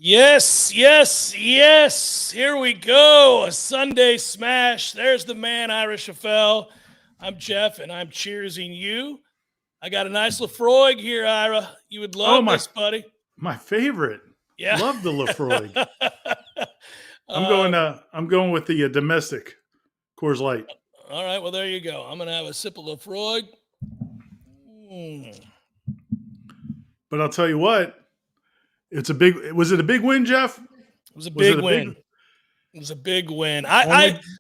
Yes, yes, yes. Here we go. A Sunday smash. There's the man, Irish Chaffel. I'm Jeff, and I'm cheersing you. I got a nice Lafroig here, Ira. You would Oh, love this, buddy. my favorite. Yeah. Love the Lafroig. um, I'm going with the domestic Coors Light. all right, well, there you go. I'm going to have a sip of Lafroig. But I'll tell you what, was it a big win, Jeff? It was a big win. It was a big win.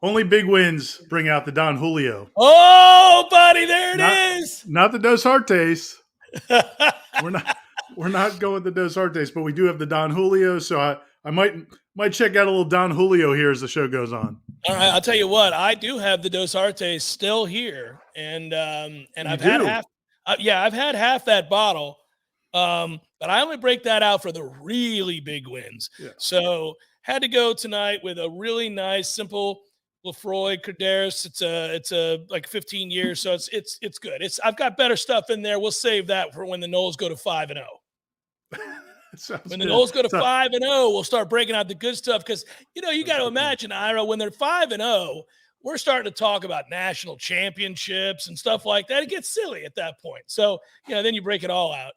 Only big wins bring out the Don Julio. Oh, buddy, there it is. Not the Dos Artes. We're not going with the Dos Artes, but we do have the Don Julio. So I might check out a little Don Julio here as the show goes on. All right, I'll tell you what. I do have the Dos Artes still here, and I've had half. I've had half that bottle, but I only break that out for the really big wins. Yeah. So had to go tonight with a really nice, simple Lafroig Cadaris. It's a like 15 years, so it's good. I've got better stuff in there. We'll save that for when the Noles go to 5-0. When the Noles go to 5-0, we'll start breaking out the good stuff because you got to imagine, Ira, when they're 5-0, we're starting to talk about national championships and stuff like that. It gets silly at that point. So then you break it all out.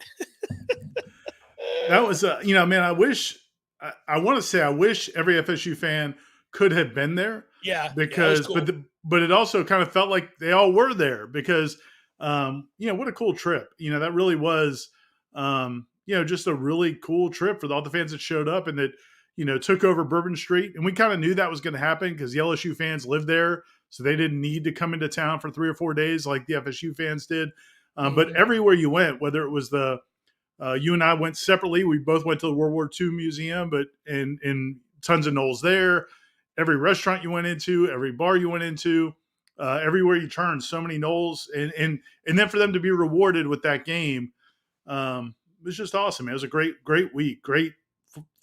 That was man. I wish every FSU fan could have been there. Yeah, because cool. but it also kind of felt like they all were there because what a cool trip. That really was just a really cool trip for all the fans that showed up and that took over Bourbon Street. And we kind of knew that was going to happen because the LSU fans lived there, so they didn't need to come into town for 3 or 4 days like the FSU fans did. But everywhere you went, whether it was you and I went separately, we both went to the World War II Museum, but and tons of Noles there. Every restaurant you went into, every bar you went into, everywhere you turned, so many Noles, and then for them to be rewarded with that game, it was just awesome. It was a great week, great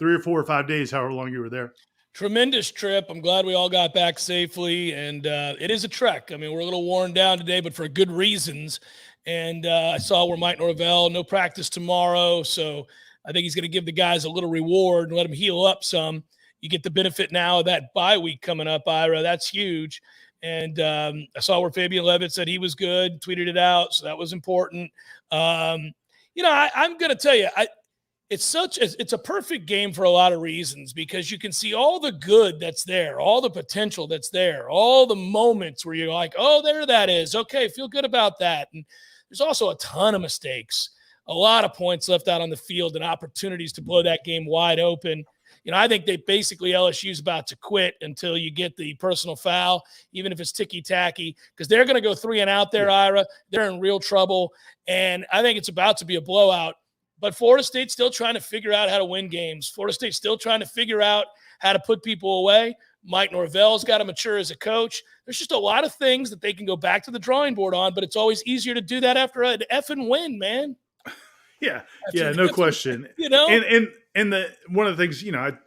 3 or 4 or 5 days, however long you were there. Tremendous trip. I'm glad we all got back safely, and it is a trek. I mean, we're a little worn down today, but for good reasons. And I saw where Mike Norvell, no practice tomorrow, so I think he's going to give the guys a little reward and let them heal up some. You get the benefit now of that bye week coming up, Ira. That's huge. And I saw where Fabian Levitt said he was good, tweeted it out, so that was important. I'm going to tell you, it's a perfect game for a lot of reasons because you can see all the good that's there, all the potential that's there, all the moments where you're like, oh, there that is. Okay, feel good about that. And there's also a ton of mistakes, a lot of points left out on the field and opportunities to blow that game wide open. I think LSU's about to quit until you get the personal foul, even if it's ticky-tacky, because they're going to go 3 and out there, Ira. They're in real trouble, and I think it's about to be a blowout. But Florida State's still trying to figure out how to win games. Florida State's still trying to figure out how to put people away. Mike Norvell's got to mature as a coach. There's just a lot of things that they can go back to the drawing board on, but it's always easier to do that after an effing win, man. Yeah, no question. And one of the things,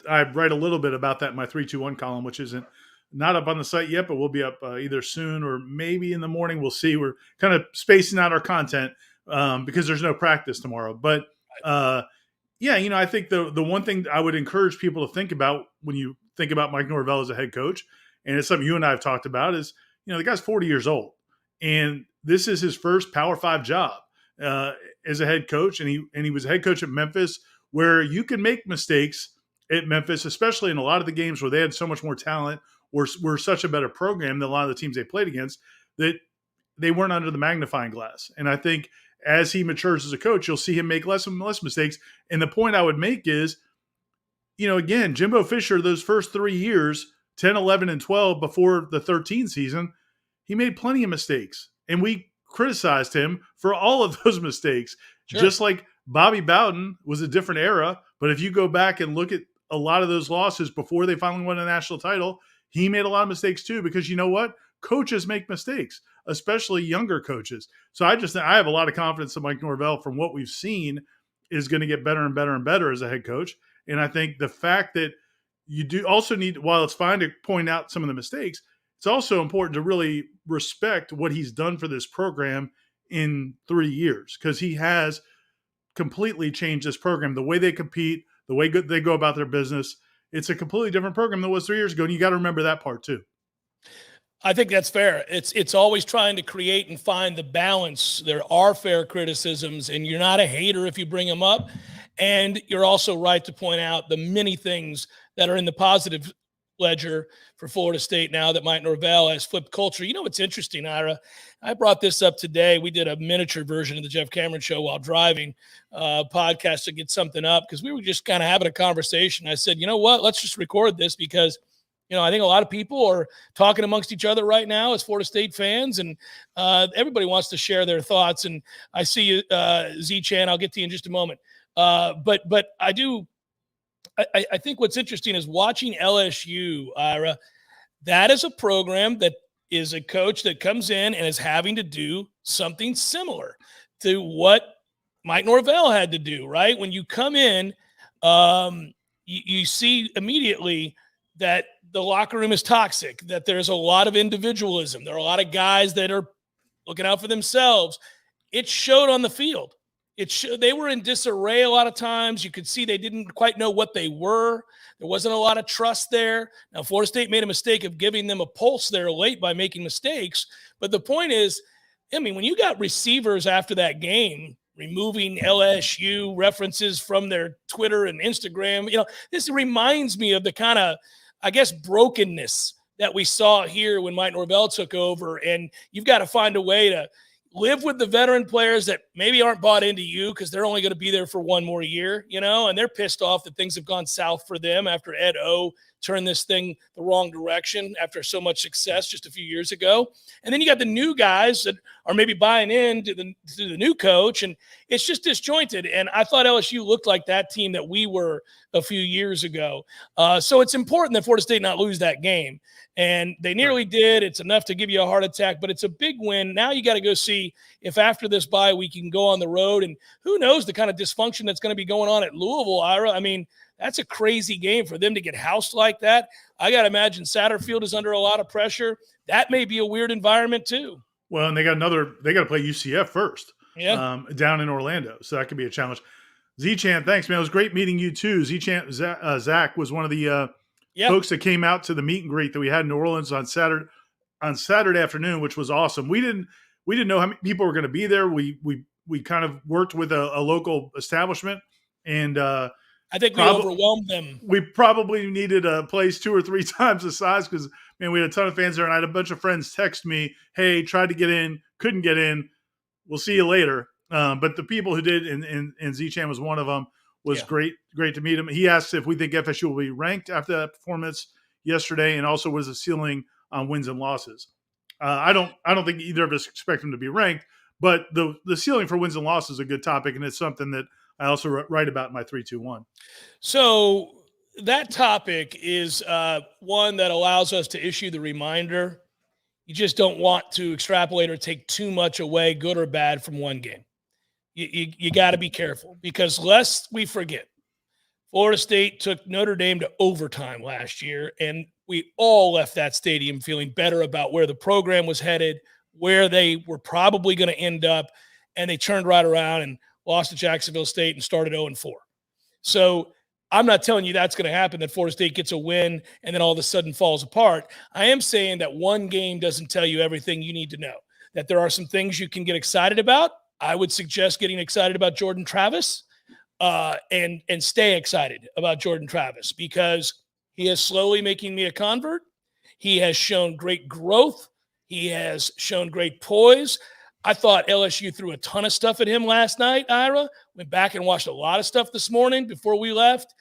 I write a little bit about that in my 3-2-1 column, which isn't not up on the site yet, but we'll be up either soon or maybe in the morning. We'll see. We're kind of spacing out our content because there's no practice tomorrow. But I think the one thing I would encourage people to think about when you think about Mike Norvell as a head coach, and it's something you and I have talked about, is the guy's 40 years old, and this is his first Power 5 job as a head coach, and he was a head coach at Memphis, where you can make mistakes at Memphis, especially in a lot of the games where they had so much more talent, or were such a better program than a lot of the teams they played against, that they weren't under the magnifying glass. And I think as he matures as a coach, you'll see him make less and less mistakes. And the point I would make is, again, Jimbo Fisher, those first 3 years, 10, 11, and 12 before the 13 season, he made plenty of mistakes. And we criticized him for all of those mistakes. Sure. Just like Bobby Bowden was a different era. But if you go back and look at a lot of those losses before they finally won a national title, he made a lot of mistakes too, because you know what? Coaches make mistakes, especially younger coaches. So I have a lot of confidence in Mike Norvell from what we've seen is going to get better and better and better as a head coach. And I think the fact that you do also need, while it's fine to point out some of the mistakes, it's also important to really respect what he's done for this program in 3 years, because he has completely changed this program. The way they compete, the way they go about their business, it's a completely different program than it was 3 years ago. And you got to remember that part too. I think that's fair. It's always trying to create and find the balance. There are fair criticisms, and you're not a hater if you bring them up. And you're also right to point out the many things that are in the positive ledger for Florida State now that Mike Norvell has flipped culture. You know what's interesting, Ira? I brought this up today. We did a miniature version of the Jeff Cameron Show while driving podcast to get something up because we were just kind of having a conversation. I said, you know what? Let's just record this because – I think a lot of people are talking amongst each other right now as Florida State fans, and everybody wants to share their thoughts. And I see you, Z-Chan. I'll get to you in just a moment. But I do. I think what's interesting is watching LSU, Ira. That is a program that is a coach that comes in and is having to do something similar to what Mike Norvell had to do. Right when you come in, you see immediately that the locker room is toxic, that there's a lot of individualism. There are a lot of guys that are looking out for themselves. It showed on the field. They were in disarray a lot of times. You could see they didn't quite know what they were. There wasn't a lot of trust there. Now, Florida State made a mistake of giving them a pulse there late by making mistakes. But the point is, when you got receivers after that game removing LSU references from their Twitter and Instagram, this reminds me of the kind of, brokenness that we saw here when Mike Norvell took over. And you've got to find a way to live with the veteran players that maybe aren't bought into you because they're only going to be there for one more year, and they're pissed off that things have gone south for them after Ed O turned this thing the wrong direction after so much success just a few years ago. And then you got the new guys that are maybe buying in to the new coach, and it's just disjointed. And I thought LSU looked like that team that we were a few years ago. So it's important that Florida State not lose that game. And they nearly did. It's enough to give you a heart attack, but it's a big win. Now you got to go see if after this bye we can go on the road. And who knows the kind of dysfunction that's going to be going on at Louisville, Ira. That's a crazy game for them to get housed like that. I got to imagine Satterfield is under a lot of pressure. That may be a weird environment too. Well, and they got to play UCF first down in Orlando. So that could be a challenge. Z-Chan, thanks, man. It was great meeting you too. Z-Chan, Zach was one of the folks that came out to the meet and greet that we had in New Orleans on Saturday afternoon, which was awesome. We didn't know how many people were going to be there. We kind of worked with a local establishment, and I think we overwhelmed them. We probably needed a place 2 or 3 times the size because, man, we had a ton of fans there, and I had a bunch of friends text me, hey, tried to get in, couldn't get in. We'll see you later. But the people who did, and Z-Chan was one of them, was great to meet him. He asked if we think FSU will be ranked after that performance yesterday, and also was a ceiling on wins and losses. I don't think either of us expect them to be ranked, but the ceiling for wins and losses is a good topic, and it's something that I also write about in my 3-2-1. So that topic is one that allows us to issue the reminder. You just don't want to extrapolate or take too much away, good or bad, from one game. You got to be careful because lest we forget, Florida State took Notre Dame to overtime last year, and we all left that stadium feeling better about where the program was headed, where they were probably going to end up, and they turned right around and lost to Jacksonville State and started 0-4. So I'm not telling you that's going to happen, that Florida State gets a win and then all of a sudden falls apart. I am saying that one game doesn't tell you everything you need to know, that there are some things you can get excited about. I would suggest getting excited about Jordan Travis and stay excited about Jordan Travis because he is slowly making me a convert. He has shown great growth. He has shown great poise. I thought LSU threw a ton of stuff at him last night, Ira. Went back and watched a lot of stuff this morning before we left.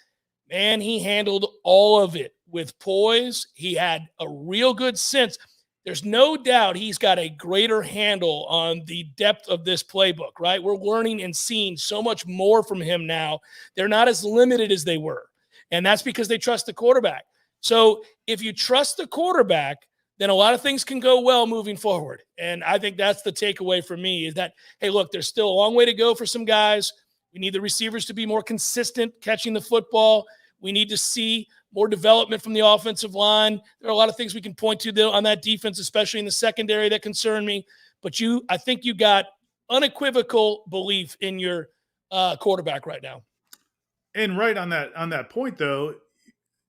Man, he handled all of it with poise. He had a real good sense. There's no doubt he's got a greater handle on the depth of this playbook, right? We're learning and seeing so much more from him now. They're not as limited as they were, and that's because they trust the quarterback. So if you trust the quarterback, then a lot of things can go well moving forward. And I think that's the takeaway for me is that, hey, look, there's still a long way to go for some guys. We need the receivers to be more consistent catching the football. We need to see more development from the offensive line. There are a lot of things we can point to on that defense, especially in the secondary, that concern me. But I think you got unequivocal belief in your quarterback right now. And right on that point, though,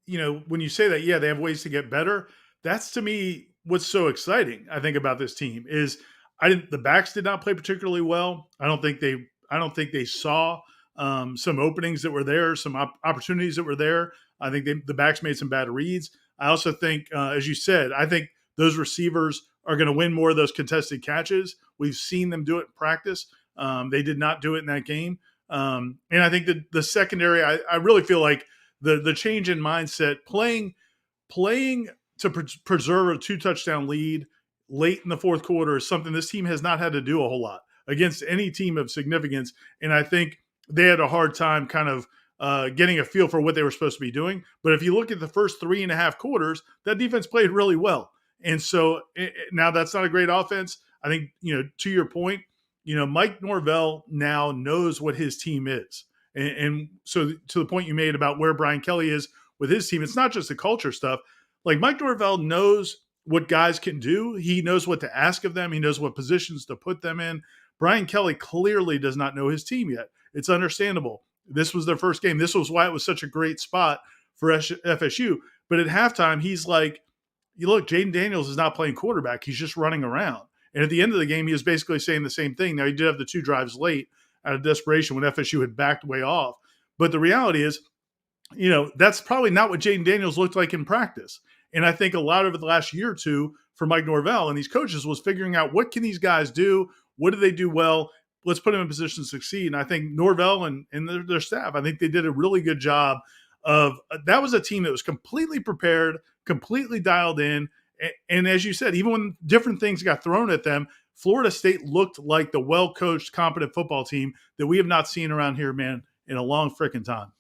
when you say that, yeah, they have ways to get better. That's to me what's so exciting. I think about this team is the backs did not play particularly well. I don't think they saw some openings that were there, some opportunities that were there. I think the backs made some bad reads. I also think, as you said, I think those receivers are going to win more of those contested catches. We've seen them do it in practice. They did not do it in that game. And I think the secondary, I really feel like the change in mindset, playing to preserve a 2-touchdown lead late in the fourth quarter is something this team has not had to do a whole lot against any team of significance. And I think they had a hard time kind of getting a feel for what they were supposed to be doing. But if you look at the first 3.5 quarters, that defense played really well. And so now that's not a great offense. I think, to your point, Mike Norvell now knows what his team is. And so to the point you made about where Brian Kelly is with his team, it's not just the culture stuff. Like Mike Norvell knows what guys can do. He knows what to ask of them. He knows what positions to put them in. Brian Kelly clearly does not know his team yet. It's understandable. This was their first game. This was why it was such a great spot for FSU. But at halftime, he's like, look, Jaden Daniels is not playing quarterback. He's just running around. And at the end of the game, he was basically saying the same thing. Now, he did have the 2 drives late out of desperation when FSU had backed way off. But the reality is, that's probably not what Jaden Daniels looked like in practice. And I think a lot over the last year or two for Mike Norvell and these coaches was figuring out what can these guys do? What do they do well? Let's put them in position to succeed. And I think Norvell and their staff, I think they did a really good job of that was a team that was completely prepared, completely dialed in. And as you said, even when different things got thrown at them, Florida State looked like the well-coached, competent football team that we have not seen around here, man, in a long freaking time.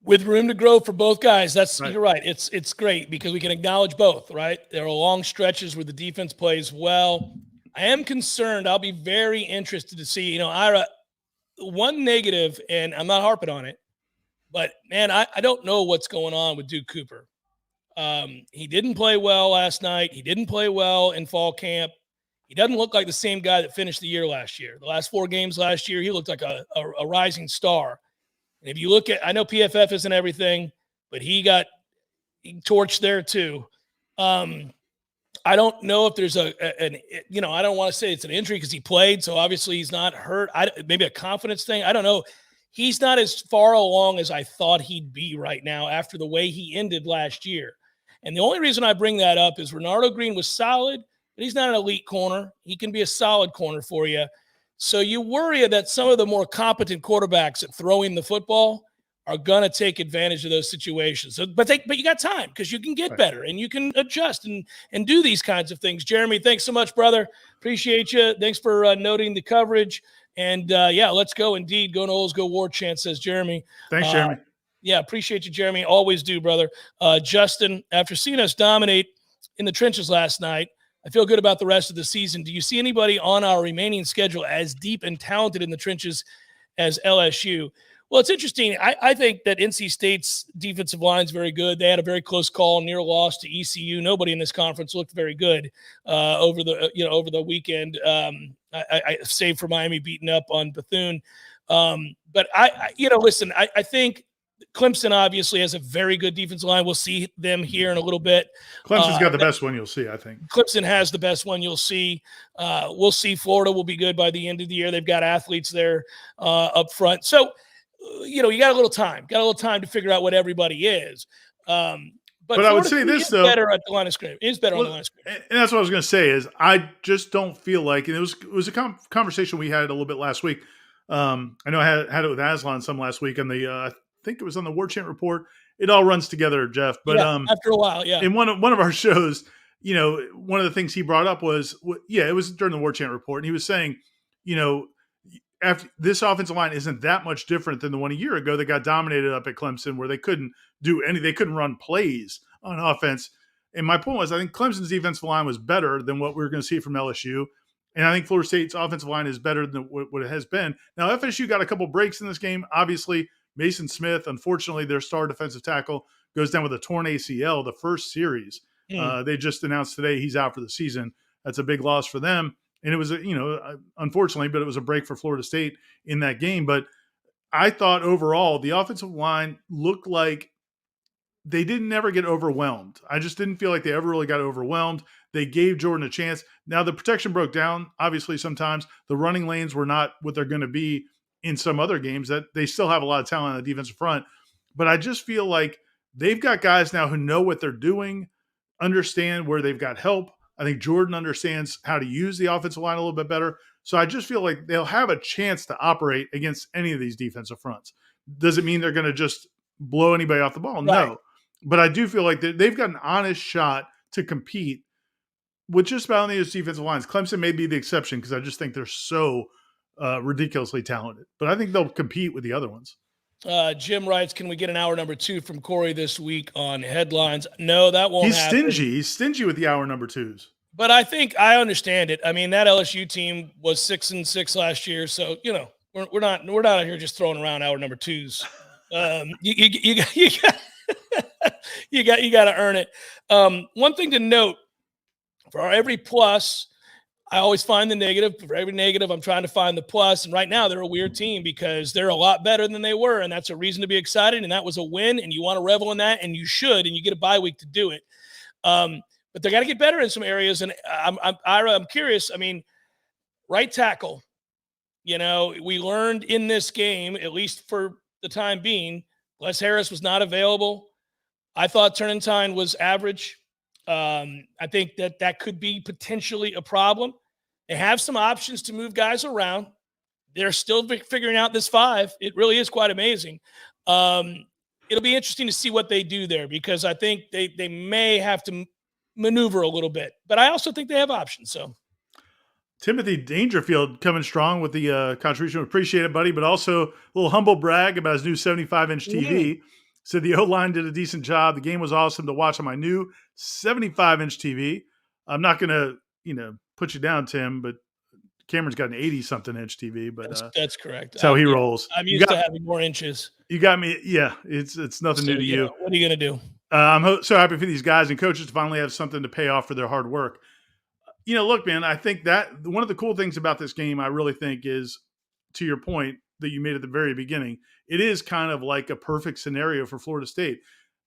With room to grow for both guys, right. You're right. It's great because we can acknowledge both, right? There are long stretches where the defense plays well. I am concerned. I'll be very interested to see, Ira, one negative, and I'm not harping on it, but, man, I don't know what's going on with Duke Cooper. He didn't play well last night. He didn't play well in fall camp. He doesn't look like the same guy that finished the year last year. The last 4 games last year, he looked like a rising star. And if you look at, I know PFF isn't everything, but he torched there too. I don't know if there's I don't want to say it's an injury because he played, so obviously he's not hurt. Maybe a confidence thing. I don't know. He's not as far along as I thought he'd be right now after the way he ended last year. And the only reason I bring that up is Renardo Green was solid, but he's not an elite corner. He can be a solid corner for you. So you worry that some of the more competent quarterbacks at throwing the football are going to take advantage of those situations. So, but you got time because you can get better and you can adjust and do these kinds of things. Jeremy, thanks so much, brother. Appreciate you. Thanks for noting the coverage. And, let's go. Indeed, go Noles, go Warchant, says Jeremy. Thanks, Jeremy. Appreciate you, Jeremy. Always do, brother. Justin, after seeing us dominate in the trenches last night, I feel good about the rest of the season. Do you see anybody on our remaining schedule as deep and talented in the trenches as LSU? Well, it's interesting. I think that NC State's defensive line is very good. They had a very close call, near loss to ECU. Nobody in this conference looked very good over the weekend. I saved for Miami beating up on Bethune. But listen, I think Clemson obviously has a very good defensive line. We'll see them here in a little bit. Clemson's got the best one you'll see, I think. Clemson has the best one you'll see. We'll see. Florida will be good by the end of the year. They've got athletes there up front. So, you got a little time. Got a little time to figure out what everybody is. But I would say this, though. Better at the line of scrimmage. Is better on the line of scrimmage. And that's what I was going to say is I just don't feel like – and it was a conversation we had a little bit last week. I know I had it with Aslan some last week on the I think it was on the Warchant Report. It all runs together, Jeff. But after a while, yeah. In one of our shows, one of the things he brought up was, it was during the Warchant Report, and he was saying, after this offensive line isn't that much different than the one a year ago that got dominated up at Clemson, where they couldn't do they couldn't run plays on offense. And my point was, I think Clemson's defensive line was better than what we were going to see from LSU. And I think Florida State's offensive line is better than what it has been. Now, FSU got a couple breaks in this game. Obviously, Mason Smith, unfortunately, their star defensive tackle, goes down with a torn ACL the first series. They just announced today he's out for the season. That's a big loss for them. And it was, unfortunately, but it was a break for Florida State in that game. But I thought overall the offensive line looked like they didn't ever get overwhelmed. I just didn't feel like they ever really got overwhelmed. They gave Jordan a chance. Now the protection broke down. Obviously, sometimes the running lanes were not what they're going to be in some other games. That they still have a lot of talent on the defensive front. But I just feel like they've got guys now who know what they're doing, understand where they've got help. I think Jordan understands how to use the offensive line a little bit better. So I just feel like they'll have a chance to operate against any of these defensive fronts. Does it mean they're going to just blow anybody off the ball? Right. No. But I do feel like they've got an honest shot to compete with just about any of those defensive lines. Clemson may be the exception because I just think they're so ridiculously talented. But I think they'll compete with the other ones. Jim writes, can we get an hour number 2 from Corey this week on headlines? No, that won't happen. He's stingy with the hour number 2s. But I think I understand it. I mean, that LSU team was 6-6 last year. So, we're not out here just throwing around hour number 2s. You got to earn it. One thing to note, for every plus, I always find the negative. For every negative, I'm trying to find the plus. And right now, they're a weird team because they're a lot better than they were, and that's a reason to be excited. And that was a win, and you want to revel in that, and you should, and you get a bye week to do it. But they got to get better in some areas. And I'm curious. I mean, right tackle. We learned in this game, at least for the time being, Les Harris was not available. I thought Turnentine was average. I think that could be potentially a problem. They have some options to move guys around. They're still figuring out this 5. It really is quite amazing. It'll be interesting to see what they do there because I think they may have to maneuver a little bit. But I also think they have options. So Timothy Dangerfield coming strong with the contribution. Appreciate it, buddy. But also a little humble brag about his new 75-inch TV. Said the O-line did a decent job. The game was awesome to watch on my new 75-inch TV. I'm not going to, put you down, Tim, but Cameron's got an 80-something inch TV. But that's correct. That's how he rolls. I'm used to having more inches. You got me. Yeah, it's nothing new to you. What are you going to do? I'm so happy for these guys and coaches to finally have something to pay off for their hard work. Look, man, I think that one of the cool things about this game, I really think, is, to your point that you made at the very beginning, it is kind of like a perfect scenario for Florida State.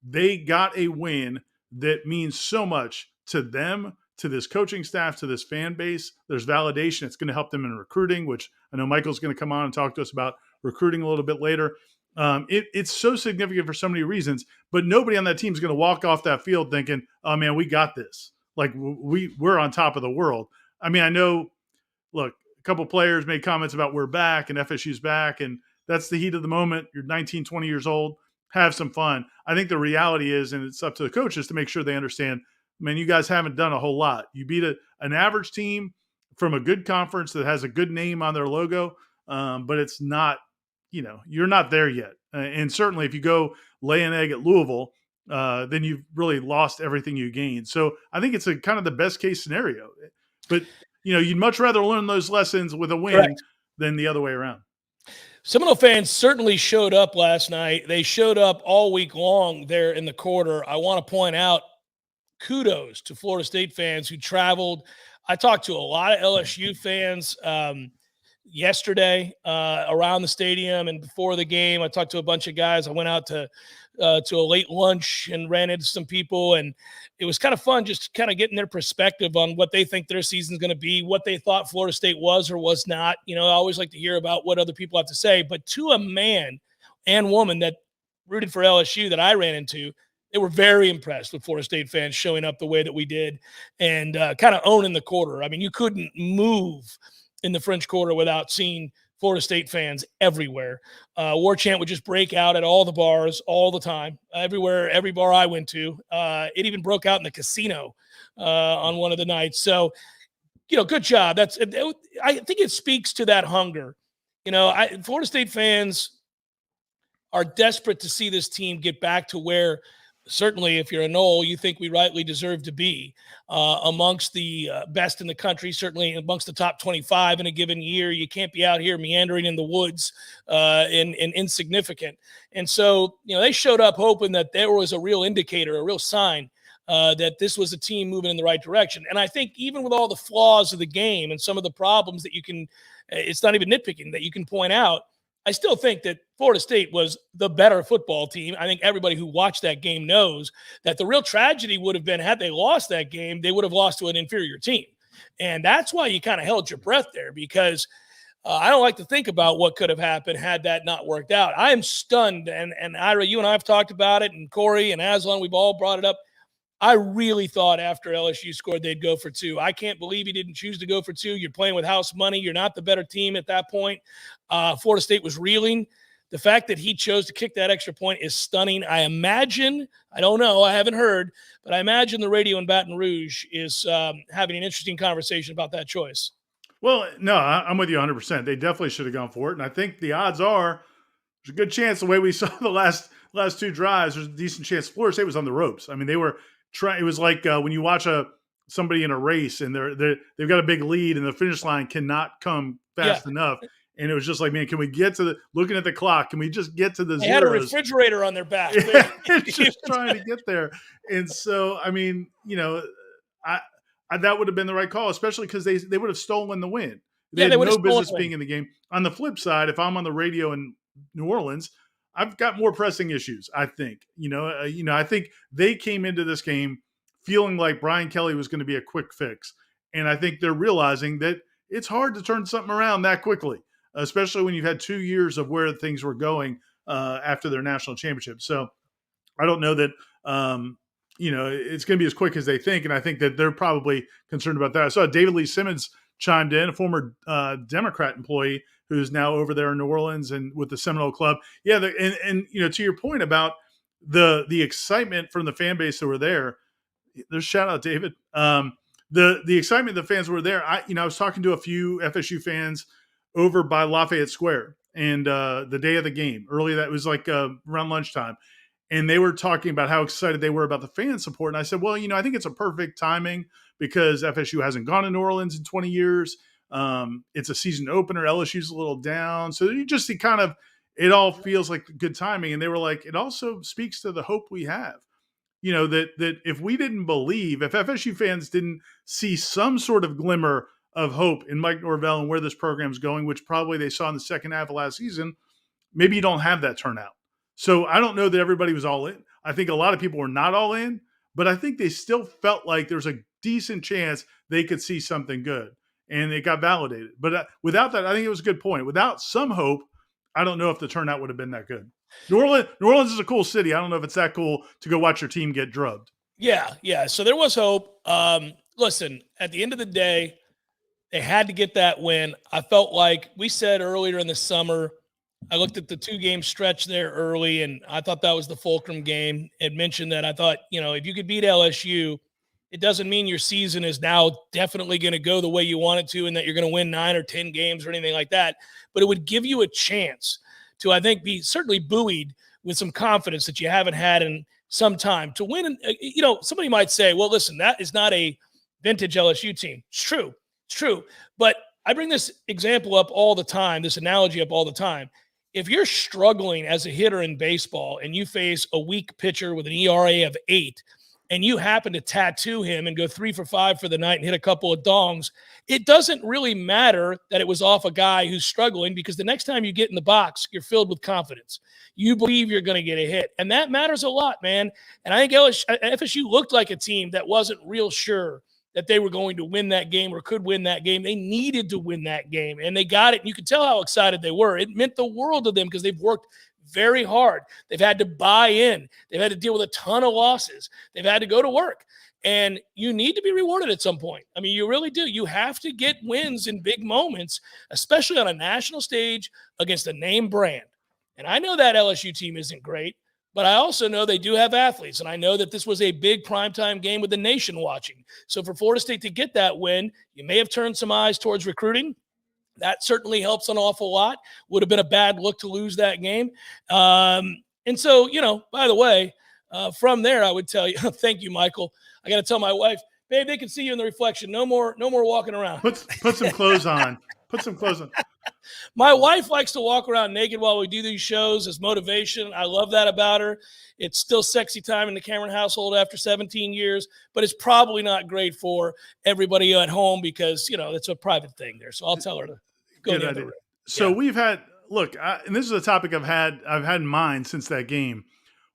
They got a win that means so much to them, to this coaching staff, to this fan base. There's validation. It's going to help them in recruiting, which I know Michael's going to come on and talk to us about recruiting a little bit later. It's so significant for so many reasons, but nobody on that team is going to walk off that field thinking, oh, man, we got this. Like we're on top of the world. I mean, I know, look, a couple players made comments about we're back and FSU's back, and that's the heat of the moment. You're 19, 20 years old. Have some fun. I think the reality is, and it's up to the coaches to make sure they understand, man, you guys haven't done a whole lot. You beat an average team from a good conference that has a good name on their logo, but it's not, you're not there yet. And certainly if you go lay an egg at Louisville, then you've really lost everything you gained. So I think it's a kind of the best case scenario. But, you'd much rather learn those lessons with a win than the other way around. Seminole fans certainly showed up last night. They showed up all week long there in the quarter. I want to point out kudos to Florida State fans who traveled. I talked to a lot of LSU fans yesterday around the stadium and before the game. I talked to a bunch of guys. I went out to a late lunch and ran into some people, and it was kind of fun just kind of getting their perspective on what they think their season's going to be, what they thought Florida State was or was not. I always like to hear about what other people have to say, but to a man and woman that rooted for LSU that I ran into, they were very impressed with Florida State fans showing up the way that we did and kind of owning the quarter. I mean, you couldn't move in the French Quarter without seeing Florida State fans everywhere. Warchant would just break out at all the bars all the time, everywhere, every bar I went to. It even broke out in the casino on one of the nights. So, good job. I think it speaks to that hunger. Florida State fans are desperate to see this team get back to where, certainly if you're a Nole, you think we rightly deserve to be amongst the best in the country, certainly amongst the top 25 in a given year. You can't be out here meandering in the woods and insignificant. And so, they showed up hoping that there was a real indicator, a real sign that this was a team moving in the right direction. And I think even with all the flaws of the game and some of the problems that it's not even nitpicking, that you can point out, I still think that Florida State was the better football team. I think everybody who watched that game knows that the real tragedy would have been had they lost that game, they would have lost to an inferior team. And that's why you kind of held your breath there, because I don't like to think about what could have happened had that not worked out. I am stunned. And Ira, you and I have talked about it, and Corey and Aslan, we've all brought it up. I really thought after LSU scored, they'd go for two. I can't believe he didn't choose to go for two. You're playing with house money. You're not the better team at that point. Florida State was reeling. The fact that he chose to kick that extra point is stunning. I imagine, I don't know, I haven't heard, but I imagine the radio in Baton Rouge is having an interesting conversation about that choice. Well, no, I'm with you 100%. They definitely should have gone for it. And I think the odds are there's a good chance, the way we saw the last two drives, there's a decent chance Florida State was on the ropes. I mean, they were trying. It was like when you watch somebody in a race and they've got a big lead and the finish line cannot come fast enough. And it was just like, man, can we get to looking at the clock? Can we just get to the zeros? They had a refrigerator on their back. Yeah, it's just trying to get there. And so, I mean, that would have been the right call, especially because they would have stolen the win. They had no business being in the game. On the flip side, if I'm on the radio in New Orleans, I've got more pressing issues, I think. I think they came into this game feeling like Brian Kelly was going to be a quick fix. And I think they're realizing that it's hard to turn something around that quickly, especially when you've had 2 years of where things were going after their national championship. So I don't know that, it's going to be as quick as they think. And I think that they're probably concerned about that. I saw David Lee Simmons chimed in, a former Democrat employee who's now over there in New Orleans and with the Seminole Club. Yeah. And to your point about the excitement from the fan base that were there, there's shout out, David. The excitement the fans were there. I was talking to a few FSU fans over by Lafayette Square, and the day of the game, early, that was like around lunchtime, and they were talking about how excited they were about the fan support. And I said, well, I think it's a perfect timing because FSU hasn't gone to New Orleans in 20 years. It's a season opener. LSU's a little down, so you just see it all feels like good timing. And they were like, it also speaks to the hope we have. That if we didn't believe, if FSU fans didn't see some sort of glimmer of hope in Mike Norvell and where this program's going, which probably they saw in the second half of last season, maybe you don't have that turnout. So I don't know that everybody was all in. I think a lot of people were not all in, but I think they still felt like there's a decent chance they could see something good, and it got validated. But without that, I think it was a good point. Without some hope, I don't know if the turnout would have been that good. New Orleans is a cool city. I don't know if it's that cool to go watch your team get drubbed. Yeah. So there was hope. Listen, at the end of the day, they had to get that win. I felt like we said earlier in the summer, I looked at the 2-game stretch there early, and I thought that was the fulcrum game. It mentioned that I thought, if you could beat LSU, it doesn't mean your season is now definitely going to go the way you want it to and that you're going to win 9 or 10 games or anything like that. But it would give you a chance to, I think, be certainly buoyed with some confidence that you haven't had in some time to win. Somebody might say, well, listen, that is not a vintage LSU team. It's true. But I bring this example up all the time, this analogy up all the time. If you're struggling as a hitter in baseball and you face a weak pitcher with an ERA of 8 and you happen to tattoo him and go 3 for 5 for the night and hit a couple of dongs, it doesn't really matter that it was off a guy who's struggling, because the next time you get in the box, you're filled with confidence. You believe you're going to get a hit, and that matters a lot, man. And I think FSU looked like a team that wasn't real sure that they were going to win that game or could win that game. They needed to win that game, and they got it. And you could tell how excited they were. It meant the world to them because they've worked very hard. They've had to buy in. They've had to deal with a ton of losses. They've had to go to work. And you need to be rewarded at some point. I mean, you really do. You have to get wins in big moments, especially on a national stage against a name brand. And I know that LSU team isn't great, but I also know they do have athletes. And I know that this was a big primetime game with the nation watching. So for Florida State to get that win, you may have turned some eyes towards recruiting. That certainly helps an awful lot. Would have been a bad look to lose that game. And so, by the way, from there, I would tell you, thank you, Michael. I got to tell my wife, babe, they can see you in the reflection. No more walking around. Put some clothes on. Put some clothes on. My wife likes to walk around naked while we do these shows as motivation. I love that about her. It's still sexy time in the Cameron household after 17 years, but it's probably not great for everybody at home because, it's a private thing there. So I'll tell her to go the other way. So we've had, look, and this is a topic I've had in mind since that game,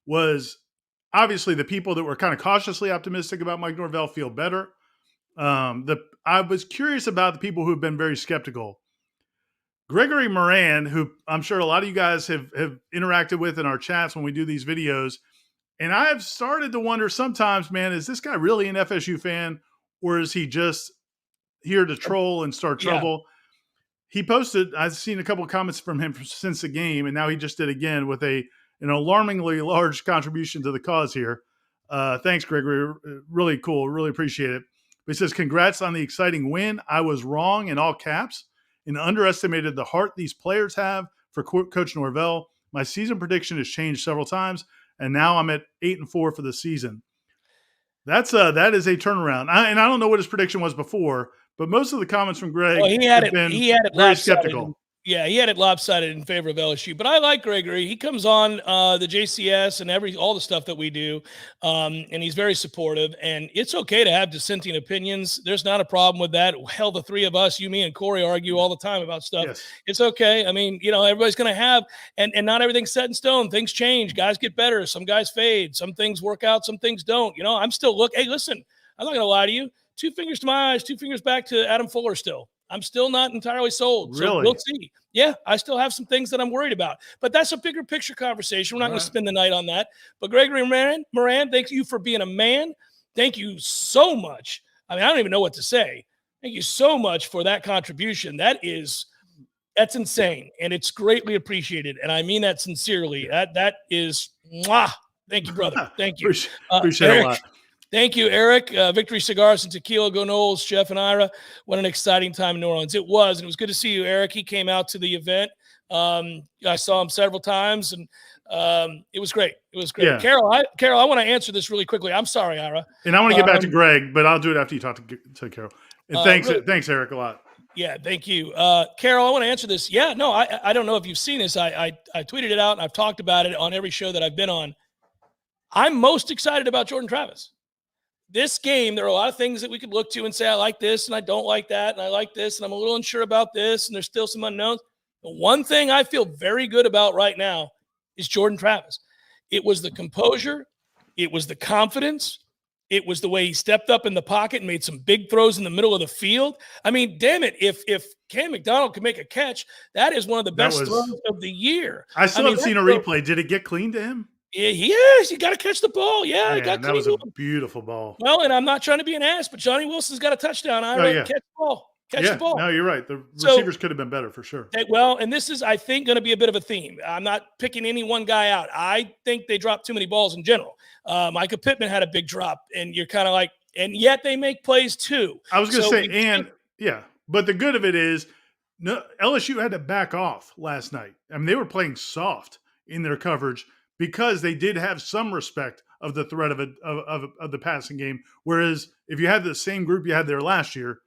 was obviously the people that were kind of cautiously optimistic about Mike Norvell feel better. I was curious about the people who have been very skeptical. Gregory Moran, who I'm sure a lot of you guys have interacted with in our chats when we do these videos, and I've started to wonder sometimes, man, is this guy really an FSU fan, or is he just here to troll and start trouble? Yeah. He posted, I've seen a couple of comments from him since the game, and now he just did again with an alarmingly large contribution to the cause here. Thanks, Gregory. Really cool. Really appreciate it. But he says, congrats on the exciting win. I was wrong in all caps and underestimated the heart these players have for Coach Norvell. My season prediction has changed several times, and now I'm at 8-4 for the season. That is a turnaround. I don't know what his prediction was before, but most of the comments from Greg have been very skeptical. Yeah, he had it lopsided in favor of LSU. But I like Gregory. He comes on the JCS and all the stuff that we do, and he's very supportive. And it's okay to have dissenting opinions. There's not a problem with that. Hell, the three of us, you, me, and Corey, argue all the time about stuff. Yes. It's okay. I mean, everybody's going to have, and not everything's set in stone. Things change. Guys get better. Some guys fade. Some things work out. Some things don't. I'm still hey, listen, I'm not going to lie to you. 2 fingers to my eyes, 2 fingers back to Adam Fuller still. I'm still not entirely sold. So really? We'll see. Yeah, I still have some things that I'm worried about. But that's a bigger picture conversation. We're not going to spend the night on that. But Gregory Moran, thank you for being a man. Thank you so much. I mean, I don't even know what to say. Thank you so much for that contribution. That's insane. And it's greatly appreciated. And I mean that sincerely. That is, mwah. Thank you, brother. Thank you. Appreciate it a lot. Thank you, Eric. Victory Cigars and Tequila. Go Noles, Jeff and Ira. What an exciting time in New Orleans. It was, and it was good to see you, Eric. He came out to the event. I saw him several times, and it was great. It was great. Yeah. Carol, I want to answer this really quickly. I'm sorry, Ira. And I want to get back to Greg, but I'll do it after you talk to Carol. And thanks, Eric, a lot. Yeah, thank you. Carol, I want to answer this. Yeah, no, I don't know if you've seen this. I tweeted it out, and I've talked about it on every show that I've been on. I'm most excited about Jordan Travis. This game, there are a lot of things that we could look to and say, I like this and I don't like that, and I like this and I'm a little unsure about this, and there's still some unknowns. The one thing I feel very good about right now is Jordan Travis. It was the composure. It was the confidence. It was the way he stepped up in the pocket and made some big throws in the middle of the field. I mean, damn it, if Cam McDonald can make a catch, that is one of the best throws of the year. I still haven't seen a replay. Did it get clean to him? Yeah, he is. You got to catch the ball. Yeah, man, that was a beautiful ball. Well, and I'm not trying to be an ass, but Johnny Wilson's got a touchdown. Catch the ball. Catch the ball. No, you're right. The receivers could have been better for sure. And this is, I think, going to be a bit of a theme. I'm not picking any one guy out. I think they dropped too many balls in general. Micah Pittman had a big drop, and you're kind of like, and yet they make plays too. I was going to say, but the good of it is, LSU had to back off last night. I mean, they were playing soft in their coverage, because they did have some respect of the threat of the passing game. Whereas if you had the same group you had there last year,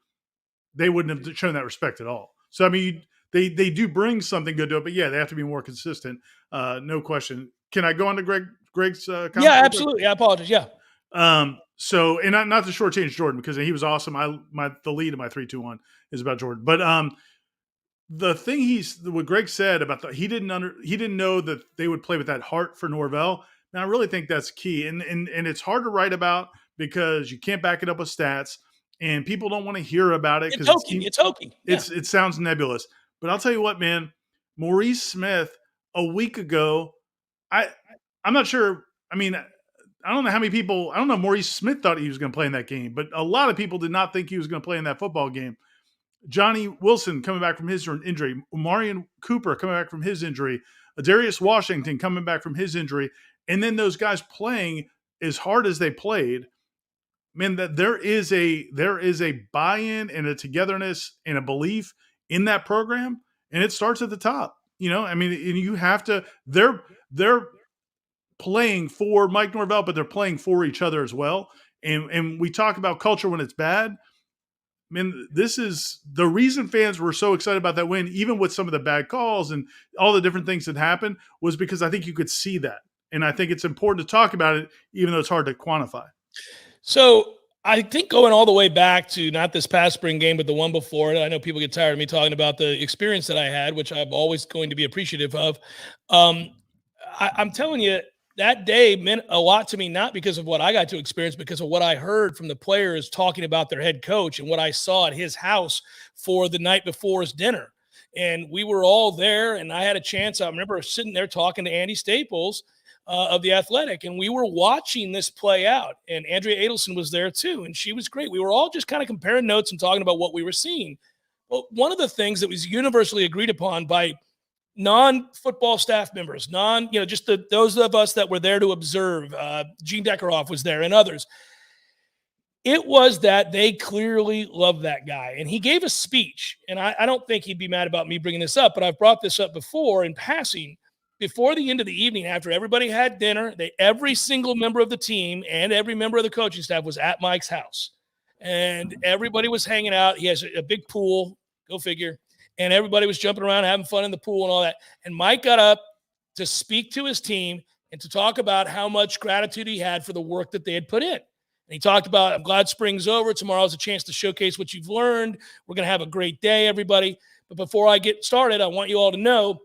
they wouldn't have shown that respect at all. So, I mean, they do bring something good to it, but yeah, they have to be more consistent. No question. Can I go on to Greg's comment? Yeah, absolutely. I apologize. Yeah. So, and not to shortchange Jordan, because he was awesome. The lead of my 3-2-1 is about Jordan, but the thing what Greg said about he didn't know that they would play with that heart for Norvell. Now I really think that's key, and it's hard to write about because you can't back it up with stats, and people don't want to hear about it because it's hokey. Yeah. It sounds nebulous. But I'll tell you what, man, Maurice Smith a week ago, I'm not sure. I mean, I don't know how many people. I don't know if Maurice Smith thought he was going to play in that game, but a lot of people did not think he was going to play in that football game. Johnny Wilson coming back from his injury, Marion Cooper coming back from his injury, Darius Washington coming back from his injury, and then those guys playing as hard as they played. Man, that there is a buy-in and a togetherness and a belief in that program, and it starts at the top. I mean, and you have to. They're playing for Mike Norvell, but they're playing for each other as well. And we talk about culture when it's bad. mean, this is the reason fans were so excited about that win, even with some of the bad calls and all the different things that happened, was because I think you could see that. And I think it's important to talk about it, even though it's hard to quantify. So I think going all the way back to not this past spring game, but the one before it, I know people get tired of me talking about the experience that I had, which I'm always going to be appreciative of. I'm telling you, that day meant a lot to me, not because of what I got to experience, because of what I heard from the players talking about their head coach and what I saw at his house for the night before his dinner. And we were all there, and I had a chance. I remember sitting there talking to Andy Staples of The Athletic, and we were watching this play out. And Andrea Adelson was there too, and she was great. We were all just kind of comparing notes and talking about what we were seeing. Well, one of the things that was universally agreed upon by non-football staff members, just those of us that were there to observe, Gene Deckeroff was there and others, it was that they clearly loved that guy. And he gave a speech, and I don't think he'd be mad about me bringing this up, but I've brought this up before in passing. Before the end of the evening, after everybody had dinner, every single member of the team and every member of the coaching staff was at Mike's house. And everybody was hanging out. He has a big pool, go figure. And everybody was jumping around, having fun in the pool and all that. And Mike got up to speak to his team and to talk about how much gratitude he had for the work that they had put in. And he talked about, I'm glad spring's over. Tomorrow's a chance to showcase what you've learned. We're going to have a great day, everybody. But before I get started, I want you all to know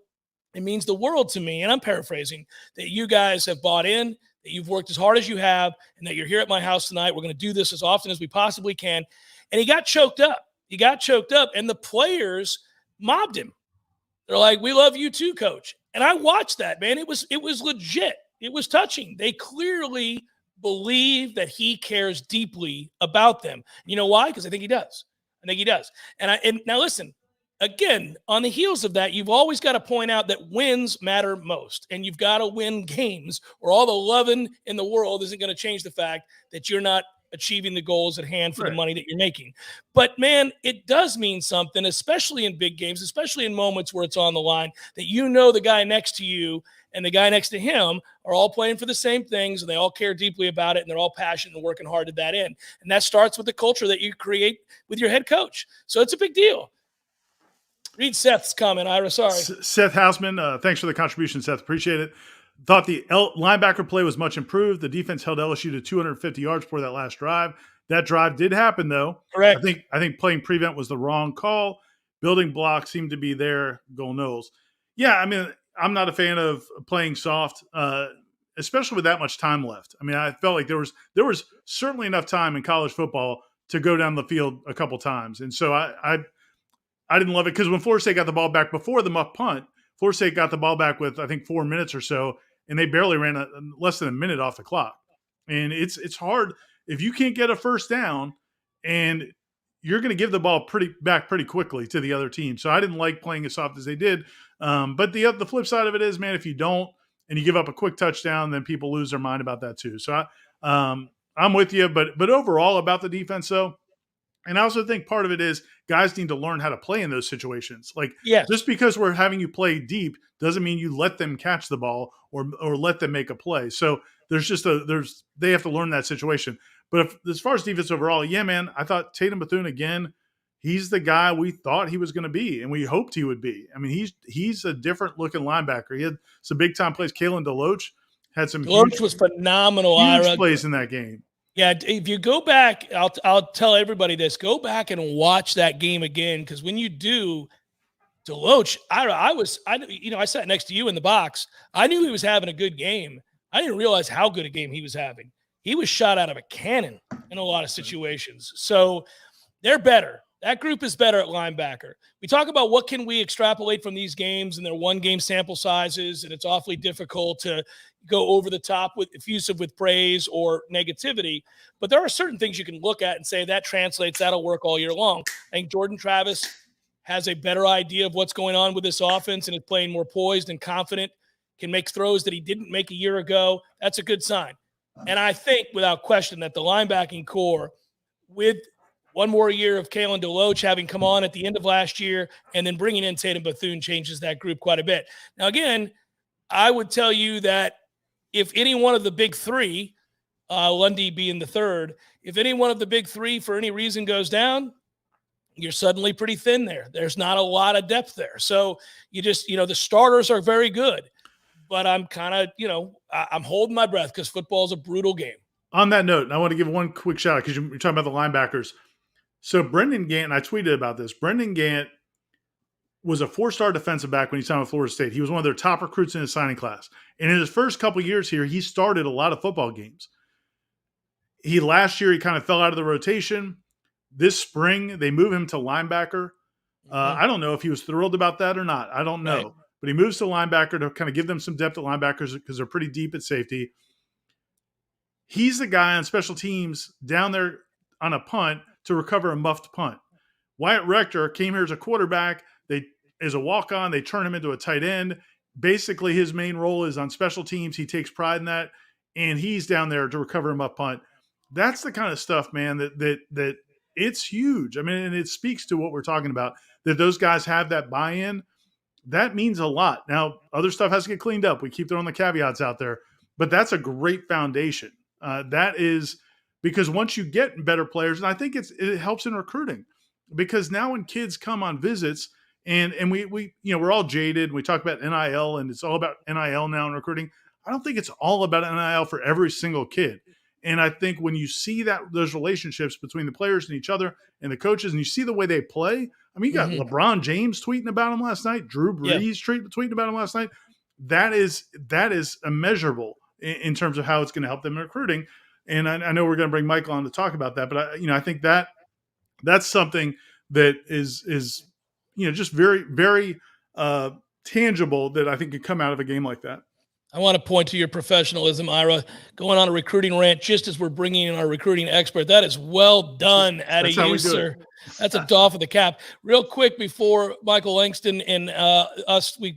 it means the world to me, and I'm paraphrasing, that you guys have bought in, that you've worked as hard as you have, and that you're here at my house tonight. We're going to do this as often as we possibly can. And he got choked up. And the players mobbed him. They're like, we love you too, coach. And I watched that, man. It was legit. It was touching. They clearly believe that he cares deeply about them. You know why? Because I think he does. And now listen, again, on the heels of that, you've always got to point out that wins matter most. And you've got to win games, or all the loving in the world isn't going to change the fact that you're not achieving the goals at hand for the money that you're making. But man, it does mean something, especially in big games, especially in moments where it's on the line, that the guy next to you and the guy next to him are all playing for the same things, and they all care deeply about it, and they're all passionate and working hard to that end. And that starts with the culture that you create with your head coach. So it's a big deal. Read Seth's comment, Ira. Sorry. Seth Hausman, thanks for the contribution, Seth. Appreciate it. Thought the linebacker play was much improved. The defense held LSU to 250 yards for that last drive. That drive did happen, though. Correct. I think playing prevent was the wrong call. Building blocks seemed to be there. Go Noles. Yeah, I mean, I'm not a fan of playing soft, especially with that much time left. I mean, I felt like there was certainly enough time in college football to go down the field a couple times, and so I didn't love it, because when Florida State got the ball back before the muff punt, Florida State got the ball back with, I think, 4 minutes or so, and they barely ran less than a minute off the clock. And it's hard if you can't get a first down, and you're going to give the ball back pretty quickly to the other team. So I didn't like playing as soft as they did. But the flip side of it is, man, if you don't and you give up a quick touchdown, then people lose their mind about that too. So I'm with you. But overall about the defense, though, and I also think part of it is guys need to learn how to play in those situations. Like, just because we're having you play deep doesn't mean you let them catch the ball or let them make a play. So they have to learn that situation. But as far as defense overall, yeah, man, I thought Tatum Bethune, again, he's the guy we thought he was going to be, and we hoped he would be. I mean, he's a different looking linebacker. He had some big time plays. Kalen DeLoach had some DeLoach was phenomenal. Huge plays in that game. Yeah, if you go back, I'll tell everybody this: go back and watch that game again, because when you do, DeLoach, I sat next to you in the box. I knew he was having a good game. I didn't realize how good a game he was having. He was shot out of a cannon in a lot of situations. So they're better. That group is better at linebacker. We talk about what can we extrapolate from these games and their one-game sample sizes, and it's awfully difficult to go over the top with effusive with praise or negativity. But there are certain things you can look at and say that translates, that'll work all year long. I think Jordan Travis has a better idea of what's going on with this offense and is playing more poised and confident, can make throws that he didn't make a year ago. That's a good sign. And I think without question that the linebacking core, with one more year of Kalen DeLoach having come on at the end of last year and then bringing in Tatum Bethune, changes that group quite a bit. Now, again, I would tell you that if any one of the big three, Lundy being the third, if any one of the big three for any reason goes down, you're suddenly pretty thin there. There's not a lot of depth there. So you just, the starters are very good, but I'm kind of, I'm holding my breath because football is a brutal game. On that note, I want to give one quick shout out because you're talking about the linebackers. So Brendan Gant, and I tweeted about this. Brendan Gant was a 4-star defensive back when he signed with Florida State. He was one of their top recruits in his signing class. And in his first couple of years here, he started a lot of football games. Last year, he kind of fell out of the rotation. This spring, they move him to linebacker. I don't know if he was thrilled about that or not. I don't know. Right. But he moves to linebacker to kind of give them some depth at linebackers because they're pretty deep at safety. He's the guy on special teams down there on a punt to recover a muffed punt. Wyatt Rector came here as a quarterback. As a walk-on, they turn him into a tight end. Basically, his main role is on special teams. He takes pride in that, and he's down there to recover a muffed punt. That's the kind of stuff, man, that it's huge. I mean, and it speaks to what we're talking about, that those guys have that buy-in. That means a lot. Now, other stuff has to get cleaned up. We keep throwing the caveats out there, but that's a great foundation. That is because once you get better players, and I think it helps in recruiting, because now when kids come on visits and we're all jaded. We talk about NIL and it's all about NIL now in recruiting. I don't think it's all about NIL for every single kid. And I think when you see those relationships between the players and each other and the coaches, and you see the way they play, I mean, you got LeBron James tweeting about him last night, Drew Brees tweeting about him last night. That is immeasurable in terms of how it's going to help them in recruiting. And I know we're going to bring Michael on to talk about that, but I think that's something that is just very, very tangible that I think could come out of a game like that. I want to point to your professionalism, Ira, going on a recruiting rant just as we're bringing in our recruiting expert. That is well done out of you, sir. That's a doff of the cap. Real quick before Michael Langston and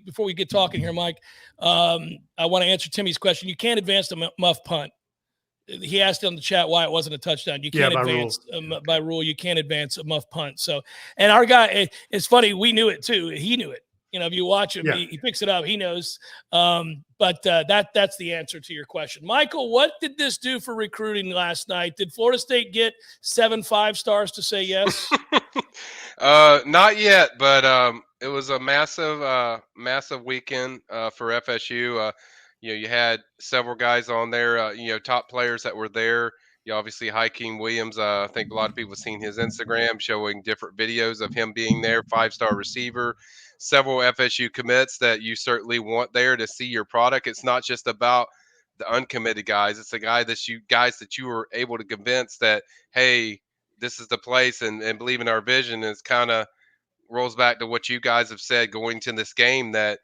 before we get talking here, Mike, I want to answer Timmy's question. You can't advance the muff punt. He asked in the chat why it wasn't a touchdown. You can't advance by rule. You can't advance a muff punt. So, and our guy, it's funny. We knew it too. He knew it. If you watch him, he picks it up. He knows. But that's the answer to your question. Michael, what did this do for recruiting last night? Did Florida State get 7 5-stars to say yes? Not yet, but it was a massive weekend for FSU. You had several guys on there, top players that were there. Obviously, Hakeem Williams, I think a lot of people have seen his Instagram showing different videos of him being there, 5-star receiver. Several FSU commits that you certainly want there to see your product. It's not just about the uncommitted guys. It's the guys that you were able to convince that, hey, this is the place and believe in our vision. Is kind of rolls back to what you guys have said going to this game, that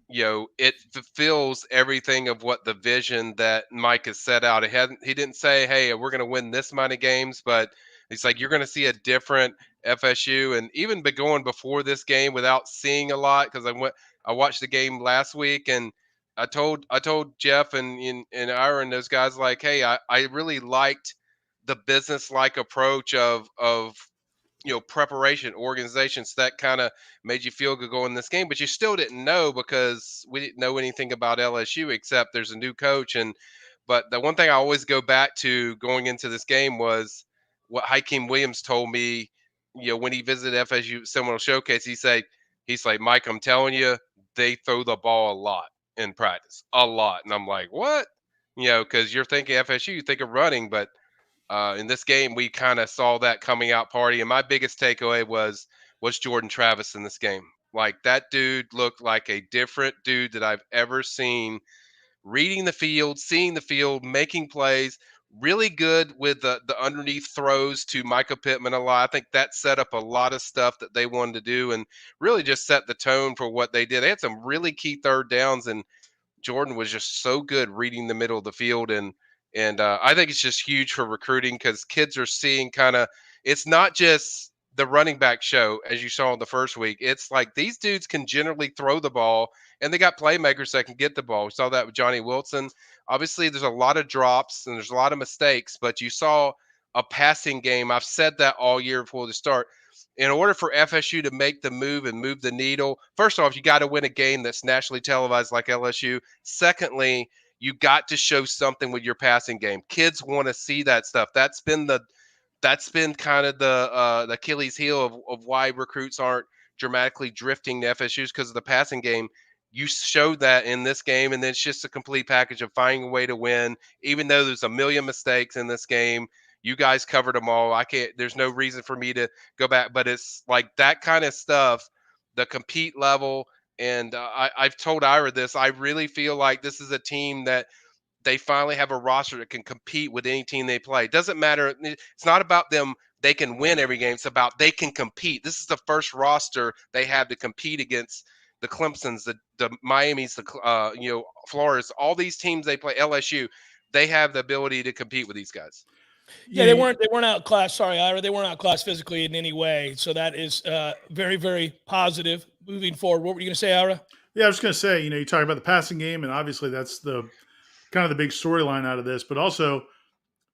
it fulfills everything of what the vision that Mike has set out. He didn't say, hey, we're going to win this many games, but he's like, you're going to see a different FSU. And even going before this game without seeing a lot, because I watched the game last week, and I told Jeff and Ira and those guys, like, hey, I really liked the business-like approach of preparation, organizations that kind of made you feel good going in this game, but you still didn't know because we didn't know anything about LSU except there's a new coach. But the one thing I always go back to going into this game was what Hakeem Williams told me, when he visited FSU Seminole Showcase. He's like, Mike, I'm telling you, they throw the ball a lot in practice, a lot. And I'm like, what? Because you're thinking FSU, you think of running, but in this game, we kind of saw that coming out party. And my biggest takeaway was Jordan Travis in this game. Like, that dude looked like a different dude that I've ever seen, reading the field, seeing the field, making plays, really good with the underneath throws to Micah Pittman a lot. I think that set up a lot of stuff that they wanted to do and really just set the tone for what they did. They had some really key third downs, and Jordan was just so good reading the middle of the field. And I think it's just huge for recruiting because kids are seeing it's not just the running back show, as you saw in the first week. It's like these dudes can generally throw the ball, and they got playmakers that can get the ball. We saw that with Johnny Wilson. Obviously, there's a lot of drops and there's a lot of mistakes, but you saw a passing game. I've said that all year before the start. In order for FSU to make the move and move the needle, first off, you got to win a game that's nationally televised like LSU. Secondly, you got to show something with your passing game. Kids want to see that stuff. That's been the that's been kind of the Achilles heel of why recruits aren't dramatically drifting to FSU's because of the passing game. You showed that in this game, and then it's just a complete package of finding a way to win. Even though there's a million mistakes in this game, you guys covered them all. I can't. There's no reason for me to go back, but it's like that kind of stuff, the compete level. And I've told Ira this. I really feel like this is a team that they finally have a roster that can compete with any team they play. It doesn't matter. It's not about them. They can win every game. It's about they can compete. This is the first roster they have to compete against the Clemsons, the Miamis, the Floridas, all these teams they play. LSU, they have the ability to compete with these guys. Yeah, they weren't outclassed. Sorry, Ira, they weren't outclassed physically in any way. So that is very, very positive moving forward. What were you going to say, Ira? Yeah, I was going to say, you talk about the passing game, and obviously that's the kind of the big storyline out of this. But also,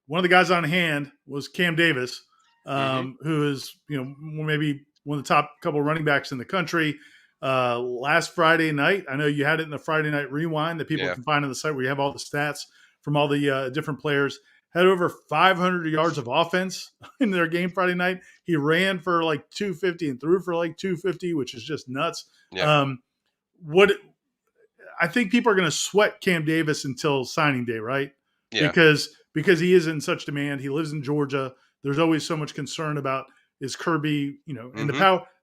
one of the guys on hand was Cam Davis, who is maybe one of the top couple running backs in the country. Last Friday night, I know you had it in the Friday Night Rewind that people can find on the site where you have all the stats from all the different players. Had over 500 yards of offense in their game Friday night. He ran for like 250 and threw for like 250, which is just nuts. Yeah. I think people are going to sweat Cam Davis until signing day, right? Yeah. Because he is in such demand. He lives in Georgia. There's always so much concern about is Kirby, and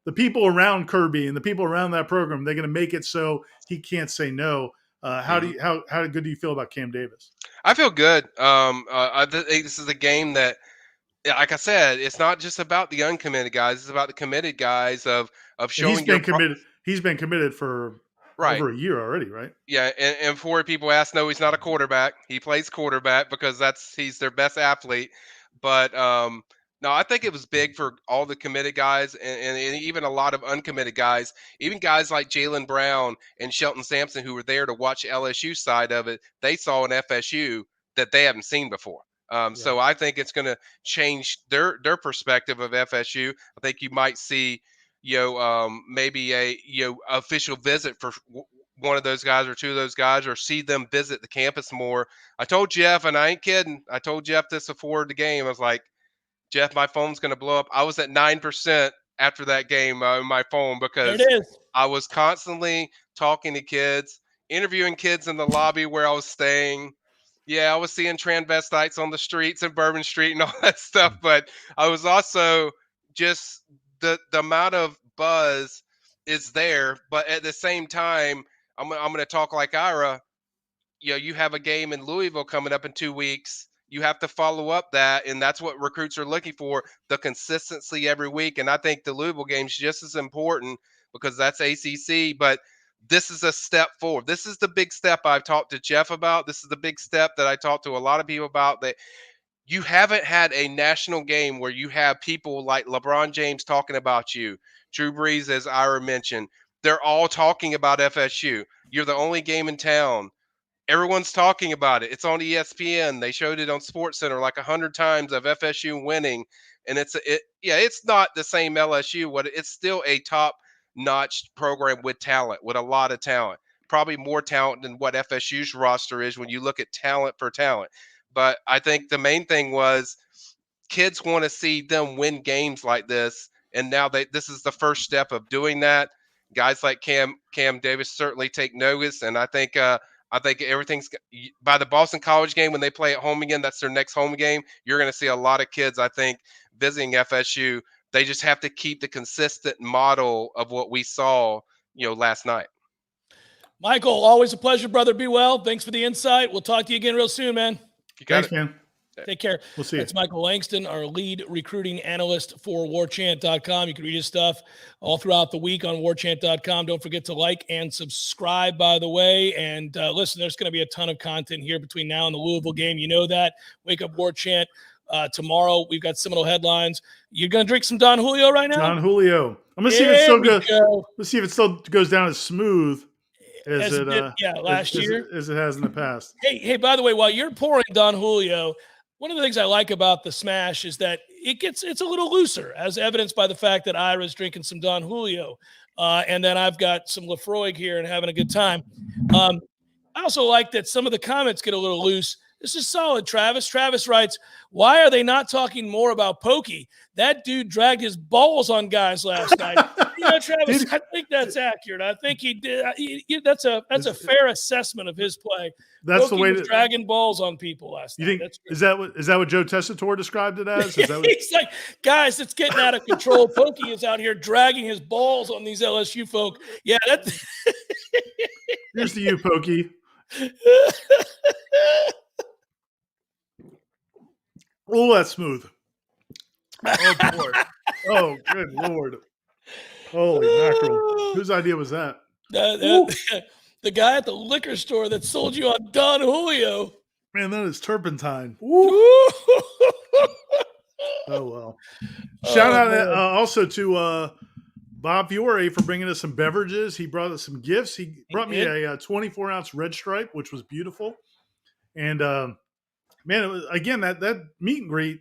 the people around Kirby and the people around that program, they're going to make it so he can't say no. How good do you feel about Cam Davis? I feel good. This is a game that, like I said, it's not just about the uncommitted guys. It's about the committed guys of showing. He's been committed for over a year already, right? Yeah, and before people ask, no, he's not a quarterback. He plays quarterback because he's their best athlete. But no, I think it was big for all the committed guys and even a lot of uncommitted guys, even guys like Jalen Brown and Shelton Sampson who were there to watch LSU side of it. They saw an FSU that they haven't seen before. So I think it's going to change their perspective of FSU. I think you might see, maybe a official visit for one of those guys or two of those guys, or see them visit the campus more. I told Jeff, and I ain't kidding. I told Jeff this before the game. I was like, Jeff, my phone's going to blow up. I was at 9% after that game on my phone because I was constantly talking to kids, interviewing kids in the lobby where I was staying. Yeah, I was seeing transvestites on the streets in Bourbon Street and all that stuff. But I was also just the amount of buzz is there. But at the same time, I'm going to talk like Ira. You have a game in Louisville coming up in 2 weeks. You have to follow up that, and that's what recruits are looking for, the consistency every week. And I think the Louisville game is just as important because that's ACC, but this is a step forward. This is the big step I've talked to Jeff about. This is the big step that I talked to a lot of people about, that you haven't had a national game where you have people like LeBron James talking about you, Drew Brees, as Ira mentioned. They're all talking about FSU. You're the only game in town. Everyone's talking about it. It's on ESPN. They showed it on SportsCenter like 100 times of FSU winning, and it's not the same LSU. It's still a top-notch program with talent, with a lot of talent. Probably more talent than what FSU's roster is when you look at talent for talent. But I think the main thing was kids want to see them win games like this, and now this is the first step of doing that. Guys like Cam Davis certainly take notice, and I think everything's by the Boston College game when they play at home again. That's their next home game. You're going to see a lot of kids, I think, visiting FSU. They just have to keep the consistent model of what we saw, last night. Michael, always a pleasure, brother. Be well. Thanks for the insight. We'll talk to you again real soon, man. Thanks, man. Take care. We'll see you. That's Michael Langston, our lead recruiting analyst for Warchant.com. You can read his stuff all throughout the week on Warchant.com. Don't forget to like and subscribe, by the way. And listen, there's going to be a ton of content here between now and the Louisville game. You know that. Wake up, Warchant. Tomorrow, we've got Seminole headlines. You're going to drink some Don Julio right now? Don Julio. I'm going to see if it still goes. Let's see if it still goes down as smooth as it last year as it has in the past. Hey, by the way, while you're pouring Don Julio, one of the things I like about the Smash is that it's a little looser, as evidenced by the fact that Ira's drinking some Don Julio, and then I've got some Lafroig here and having a good time. I also like that some of the comments get a little loose This is solid, Travis. Travis writes, why are they not talking more about Pokey? That dude dragged his balls on guys last night. Travis, I think that's accurate. I think he did. That's a fair assessment of his play. That's Pokey the way was dragging balls on people last night. Is that what Joe Tessitore described it as? Is that he's like, guys, it's getting out of control. Pokey is out here dragging his balls on these LSU folk. Yeah, that's here's to you, Pokey. Oh, that's smooth. Oh boy. Oh, good Lord. Holy mackerel. Whose idea was that? The guy at the liquor store that sold you on Don Julio. Man, that is turpentine. Oh, well. Shout out also to Bob Fiore for bringing us some beverages. He brought us some gifts. He brought me a 24-ounce Red Stripe, which was beautiful. And, man, it was, again, that meet and greet,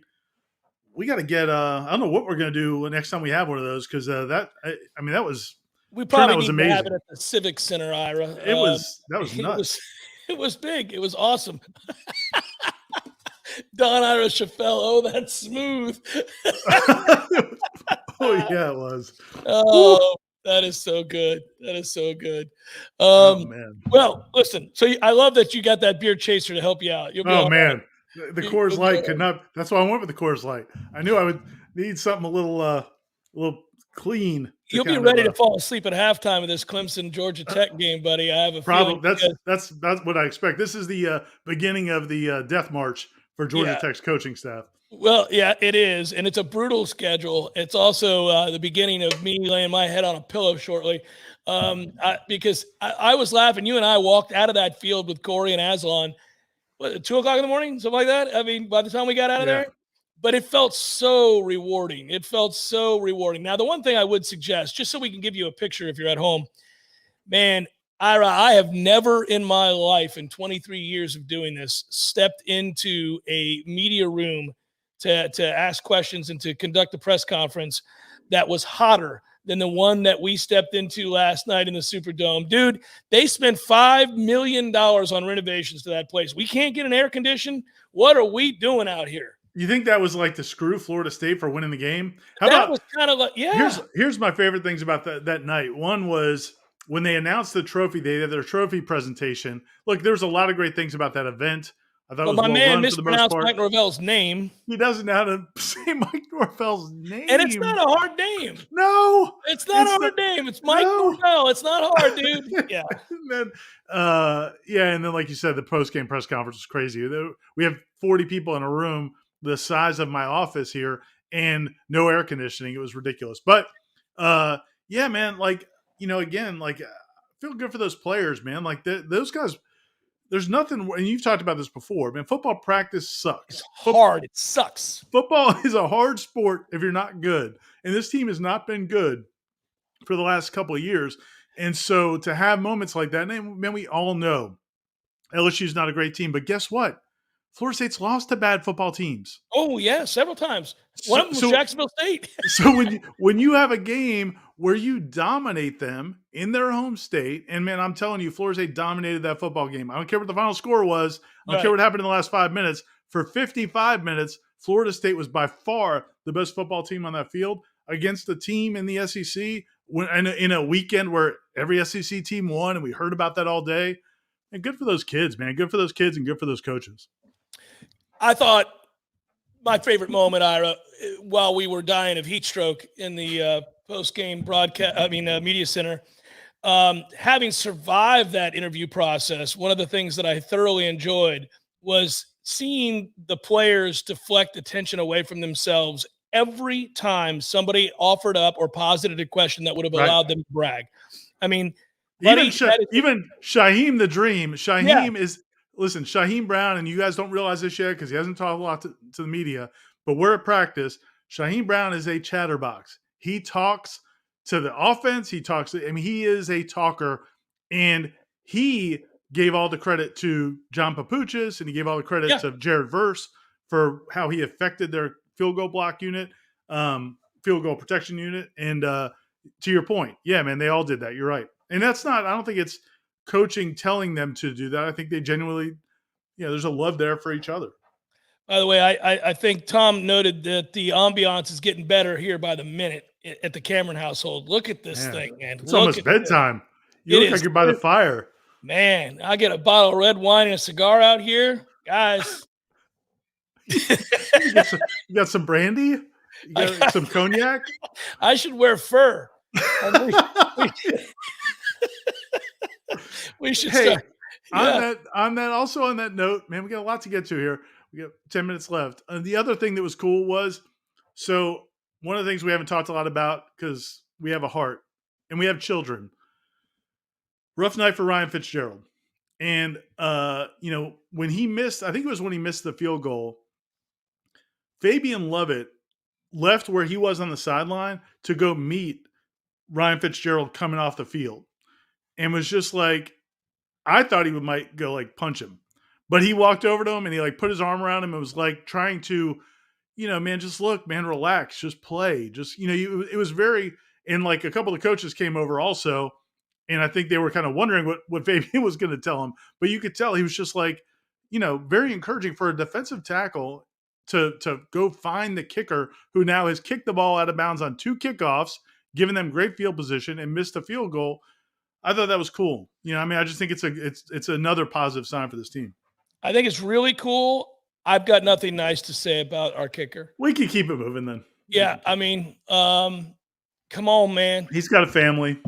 we got to get I don't know what we're going to do next time we have one of those, because that was we probably need amazing. to have it at the Civic Center, Ira. That was nuts. It was big. It was awesome. Don Ira Chaffel. Oh, that's smooth. Oh yeah, it was. Oh, that is so good. That is so good. Oh man. Well, listen. So I love that you got that beer chaser to help you out. You'll be man. Right. The Coors Light could not. That's why I went with the Coors Light. I knew I would need something a little clean. You'll be ready to fall asleep at halftime of this Clemson Georgia Tech game, buddy. I have a feeling. That's that's what I expect. This is the beginning of the death march for Georgia Tech's coaching staff. Well, yeah, it is, and it's a brutal schedule. It's also the beginning of me laying my head on a pillow shortly, because I was laughing. You and I walked out of that field with Corey and Aslan. What, 2 o'clock in the morning, something like that. I mean, by the time we got out of there, but it felt so rewarding. Now, the one thing I would suggest, just so we can give you a picture if you're at home, man, Ira, I have never in my life, in 23 years of doing this, stepped into a media room to ask questions and to conduct a press conference that was hotter than the one that we stepped into last night in the Superdome. Dude, they spent $5 million on renovations to that place. We can't get an air condition. What are we doing out here? You think that was like to screw Florida State for winning the game? That was kind of like, Here's my favorite things about that night. One was when they announced the trophy, they had their trophy presentation. Look, there was a lot of great things about that event. I thought it was my man run for the most mispronounced part. Mike Norvell's name. He doesn't know how to say Mike Norvell's name. And it's not a hard name. No. It's not a hard name. It's Mike Norvell. It's not hard, dude. Yeah. And then, and then, like you said, the post-game press conference was crazy. We have 40 people in a room the size of my office here and no air conditioning. It was ridiculous. But, man, like, again, like, I feel good for those players, man. Like, those guys – there's nothing, and you've talked about this before, man. Football practice sucks. It's hard. It sucks. Football is a hard sport if you're not good. And this team has not been good for the last couple of years. And so to have moments like that, and man, we all know LSU is not a great team. But guess what? Florida State's lost to bad football teams. Oh, yeah, several times. One of them was Jacksonville State. So when you have a game where you dominate them in their home state, and man, I'm telling you, Florida State dominated that football game. I don't care what the final score was. I don't care what happened in the last 5 minutes. For 55 minutes, Florida State was by far the best football team on that field against a team in the SEC in a weekend where every SEC team won, and we heard about that all day. And good for those kids, man. Good for those kids and good for those coaches. I thought my favorite moment, Ira, while we were dying of heat stroke in the post-game media center, having survived that interview process, one of the things that I thoroughly enjoyed was seeing the players deflect attention away from themselves every time somebody offered up or posited a question that would have allowed them to brag. I mean, even Shaheem the Dream, is – listen, Shaheem Brown, and you guys don't realize this yet because he hasn't talked a lot to the media, but we're at practice. Shaheem Brown is a chatterbox. He talks to the offense. He is a talker, and he gave all the credit to John Papuchis, and he gave all the credit to Jared Verse for how he affected their field goal block unit, field goal protection unit. And to your point, yeah, man, they all did that. You're right. And that's not – I don't think it's – coaching telling them to do that. I think they genuinely, there's a love there for each other. By the way, I think Tom noted that the ambiance is getting better here by the minute at the Cameron household. Look at this thing, man. It's almost bedtime. You look like you're by the fire. Man, I get a bottle of red wine and a cigar out here. Guys. You got some brandy? You got some cognac? I should wear fur. We should start. On that note, man, we got a lot to get to here. We got 10 minutes left. The other thing that was cool was, so one of the things we haven't talked a lot about because we have a heart and we have children. Rough night for Ryan Fitzgerald. And, when he missed, I think it was when he missed the field goal, Fabian Lovett left where he was on the sideline to go meet Ryan Fitzgerald coming off the field and was just like, I thought he might go like punch him, but he walked over to him and he like put his arm around him and was like trying to, man, just look, man, relax, just play. Just, it was very, and like a couple of coaches came over also. And I think they were kind of wondering what Fabian was going to tell him, but you could tell he was just like, very encouraging for a defensive tackle to go find the kicker who now has kicked the ball out of bounds on 2 kickoffs, giving them great field position and missed a field goal. I thought that was cool. I just think it's another positive sign for this team. I think it's really cool. I've got nothing nice to say about our kicker. We can keep it moving then. Yeah. Come on, man. He's got a family.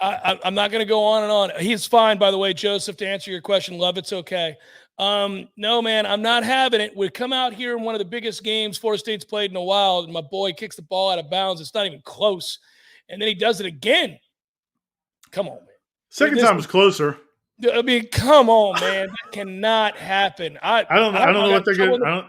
I'm not going to go on and on. He's fine, by the way, Joseph, to answer your question. Love, it's okay. No, man, I'm not having it. We come out here in one of the biggest games Florida State's played in a while, and my boy kicks the ball out of bounds. It's not even close. And then he does it again. Come on, man. Second time was closer. Come on, man. That cannot happen. I don't know what they're going to I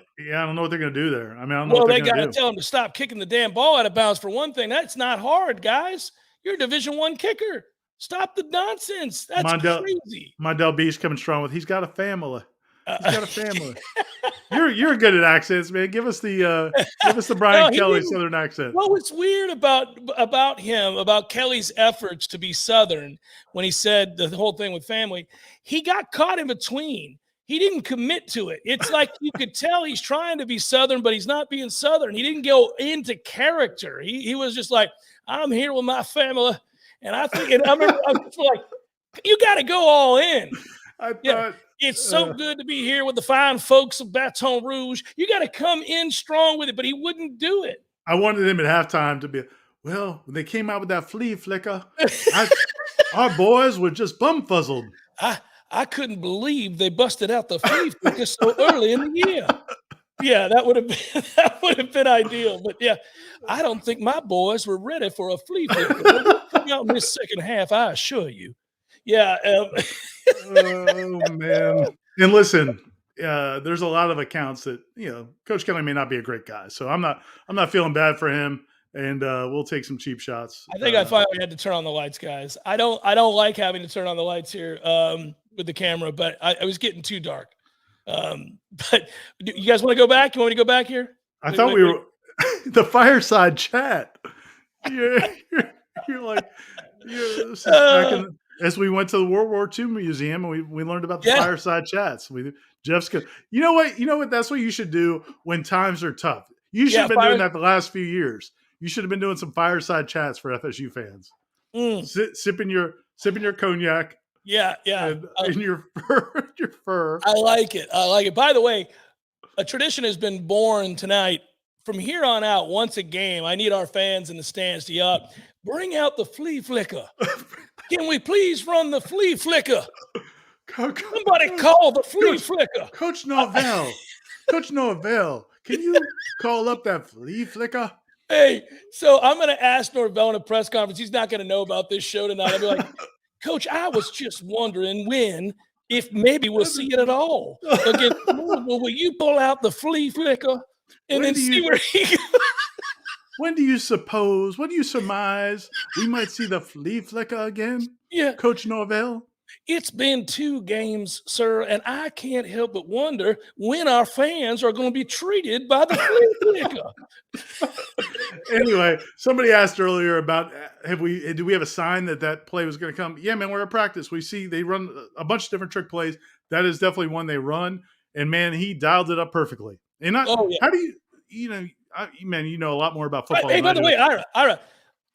don't know what they're going to do there. I don't know what they're going to do. They got to tell him to stop kicking the damn ball out of bounds for one thing. That's not hard, guys. You're a Division I kicker. Stop the nonsense. That's crazy. Mondell Beach coming strong with, he's got a family. He's got a family. You're good at accents, man. Give us the Brian Kelly Southern accent. What was weird about him, about Kelly's efforts to be Southern, when he said the whole thing with family, he got caught in between. He didn't commit to it. It's like you could tell he's trying to be Southern, but he's not being Southern. He didn't go into character. He was just like, I'm here with my family. And I think, I'm just like, you got to go all in. It's so good to be here with the fine folks of Baton Rouge. You got to come in strong with it, but he wouldn't do it. I wanted him at halftime to be, well, when they came out with that flea flicker, our boys were just bum-fuzzled. I couldn't believe they busted out the flea flicker so early in the year. Yeah, that would have been ideal. But yeah, I don't think my boys were ready for a flea flicker. Coming out in this second half, I assure you. Yeah. Oh man! And listen, there's a lot of accounts that Coach Kelly may not be a great guy, so I'm not feeling bad for him, and we'll take some cheap shots. I think I finally had to turn on the lights, guys. I don't like having to turn on the lights here with the camera, but I was getting too dark. But you guys want to go back? You want me to go back here? I thought we were the fireside chat. You're like, this is back as we went to the World War II museum and we learned about the fireside chats. Jeff's good. You know what? That's what you should do when times are tough. You should have been doing that the last few years. You should have been doing some fireside chats for FSU fans. Sipping your cognac. Yeah. And your fur. I like it. By the way, a tradition has been born tonight. From here on out, once a game, I need our fans in the stands to yell, bring out the flea flicker. Can we please run the flea flicker? Somebody call the flea flicker. Coach Norvell. Coach Norvell, can you call up that flea flicker? Hey, so I'm going to ask Norvell in a press conference. He's not going to know about this show tonight. I'll be like, Coach, I was just wondering if maybe we'll see it at all. Again, will you pull out the flea flicker and then see where he goes? When do you surmise we might see the flea flicker again? Yeah. Coach Norvell? It's been 2 games, sir, and I can't help but wonder when our fans are going to be treated by the flea flicker. Anyway, somebody asked earlier about do we have a sign that play was going to come? Yeah, man, we're at practice. We see they run a bunch of different trick plays. That is definitely one they run. and man, he dialed it up perfectly. And how do man, you know a lot more about football. Hey, by the way, Ira,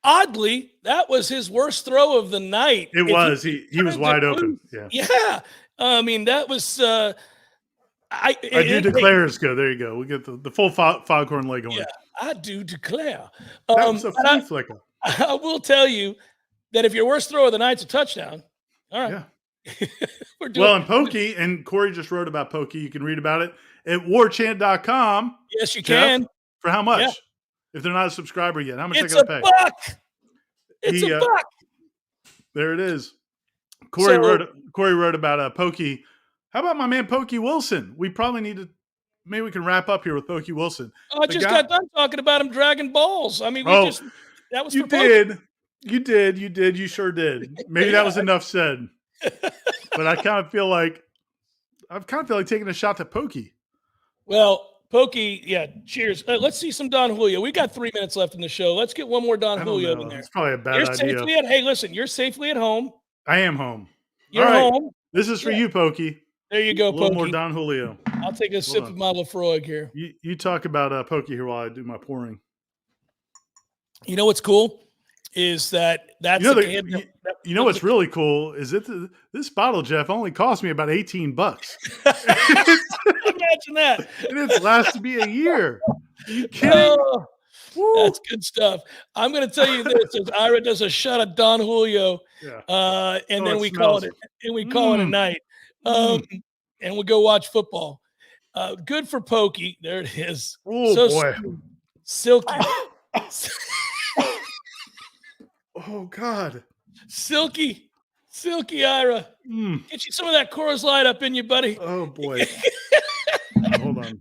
oddly, that was his worst throw of the night. It was. He was wide open. Yeah. Yeah. I mean, that was. I do declare is good. There you go. We get the full foghorn leg on. Yeah, I do declare. That was a flea flicker. I will tell you that if your worst throw of the night's a touchdown, all right. Yeah. And Pokey, and Corey just wrote about Pokey. You can read about it at warchant.com. Yes, you Jeff, can. For how much? Yeah. If they're not a subscriber yet, how much it's they got to pay? $1. It's $1. There it is. Corey wrote about Pokey. How about my man Pokey Wilson? We probably need to. Maybe we can wrap up here with Pokey Wilson. Oh, I just got done talking about him dragging balls. I mean, that was you did. You did. You did. You sure did. Maybe that was enough said. But I kind of feel like taking a shot to Pokey. Well, Pokey, yeah, cheers. Let's see some Don Julio. We got 3 minutes left in the show. Let's get one more Don Julio in there. It's probably a bad idea. Hey, listen, you're safely at home. I am home. You're home. This is for you, Pokey. There you go, Pokey. A little more Don Julio. I'll take a sip of my Lafroig here. You talk about Pokey here while I do my pouring. You know what's cool is that's you know what's really cool is this bottle, Jeff, only cost me about $18. Imagine that. And it's lasted me a year. Are you kidding? That's good stuff. I'm going to tell you this: as Ira does a shot of Don Julio, and then we call it a night. And we'll go watch football. Good for Pokey. There it is. Oh, so boy. Silky. Oh, God. Silky Ira. Get you some of that Coors Light up in you, buddy. Oh, boy. Hold on.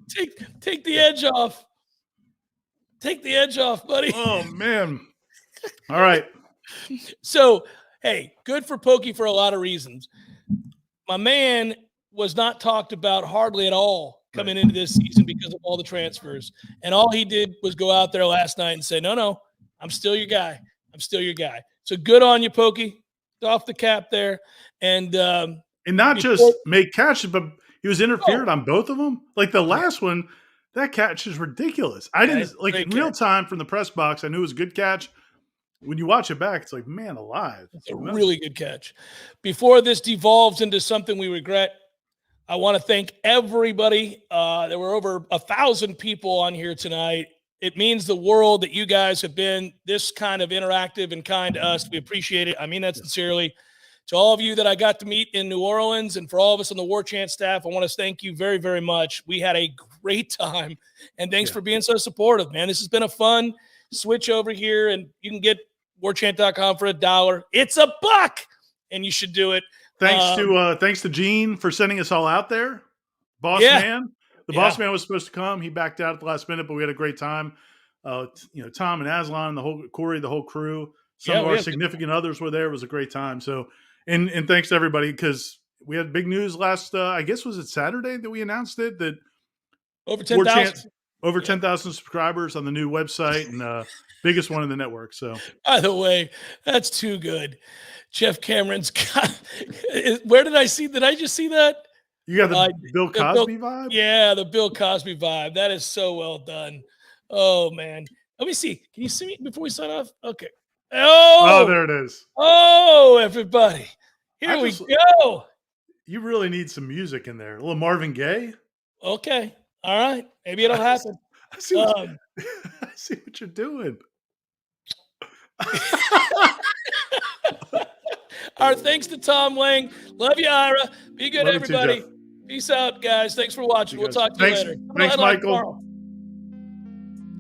Take the edge off. Take the edge off, buddy. Oh, man. All right. So, hey, good for Pokey for a lot of reasons. My man was not talked about hardly at all coming into this season because of all the transfers. And all he did was go out there last night and say, no, I'm still your guy. I'm still your guy. So good on you, Pokey. Off the cap there. And not just make catches, but he was interfered on both of them. Like the last one, that catch is ridiculous. I didn't in real time from the press box. I knew it was a good catch. When you watch it back, it's like, man alive. It's a really good catch. Before this devolves into something we regret, I want to thank everybody. There were over 1,000 people on here tonight. It means the world that you guys have been this kind of interactive and kind to us. We appreciate it. I mean that sincerely. To all of you that I got to meet in New Orleans and for all of us on the Warchant staff, I want to thank you very, very much. We had a great time, and thanks for being so supportive, man. This has been a fun switch over here, and you can get warchant.com for $1. It's $1, and you should do it. Thanks to Gene for sending us all out there. Boss man. The boss man was supposed to come. He backed out at the last minute, but we had a great time. Tom and Aslan, Corey, the whole crew. Some of our significant others were there. It was a great time. So, and thanks to everybody, because we had big news last, I guess, was it Saturday that we announced it? That over 10,000. Over 10,000 subscribers on the new website, and biggest one in the network. So, by the way, that's too good. Jeff Cameron's got. Where did I see? Did I just see that? You got the Bill Cosby vibe? Yeah, the Bill Cosby vibe. That is so well done. Oh, man. Let me see. Can you see me before we sign off? Okay. Oh, there it is. Oh, everybody. Here we go. You really need some music in there. A little Marvin Gaye. Okay. All right. Maybe it'll happen. I see what you're doing. All right. Thanks to Tom Lang. Love you, Ira. Be good, everybody. Peace out, guys. Thanks for watching. We'll talk to you later. Thanks, Michael.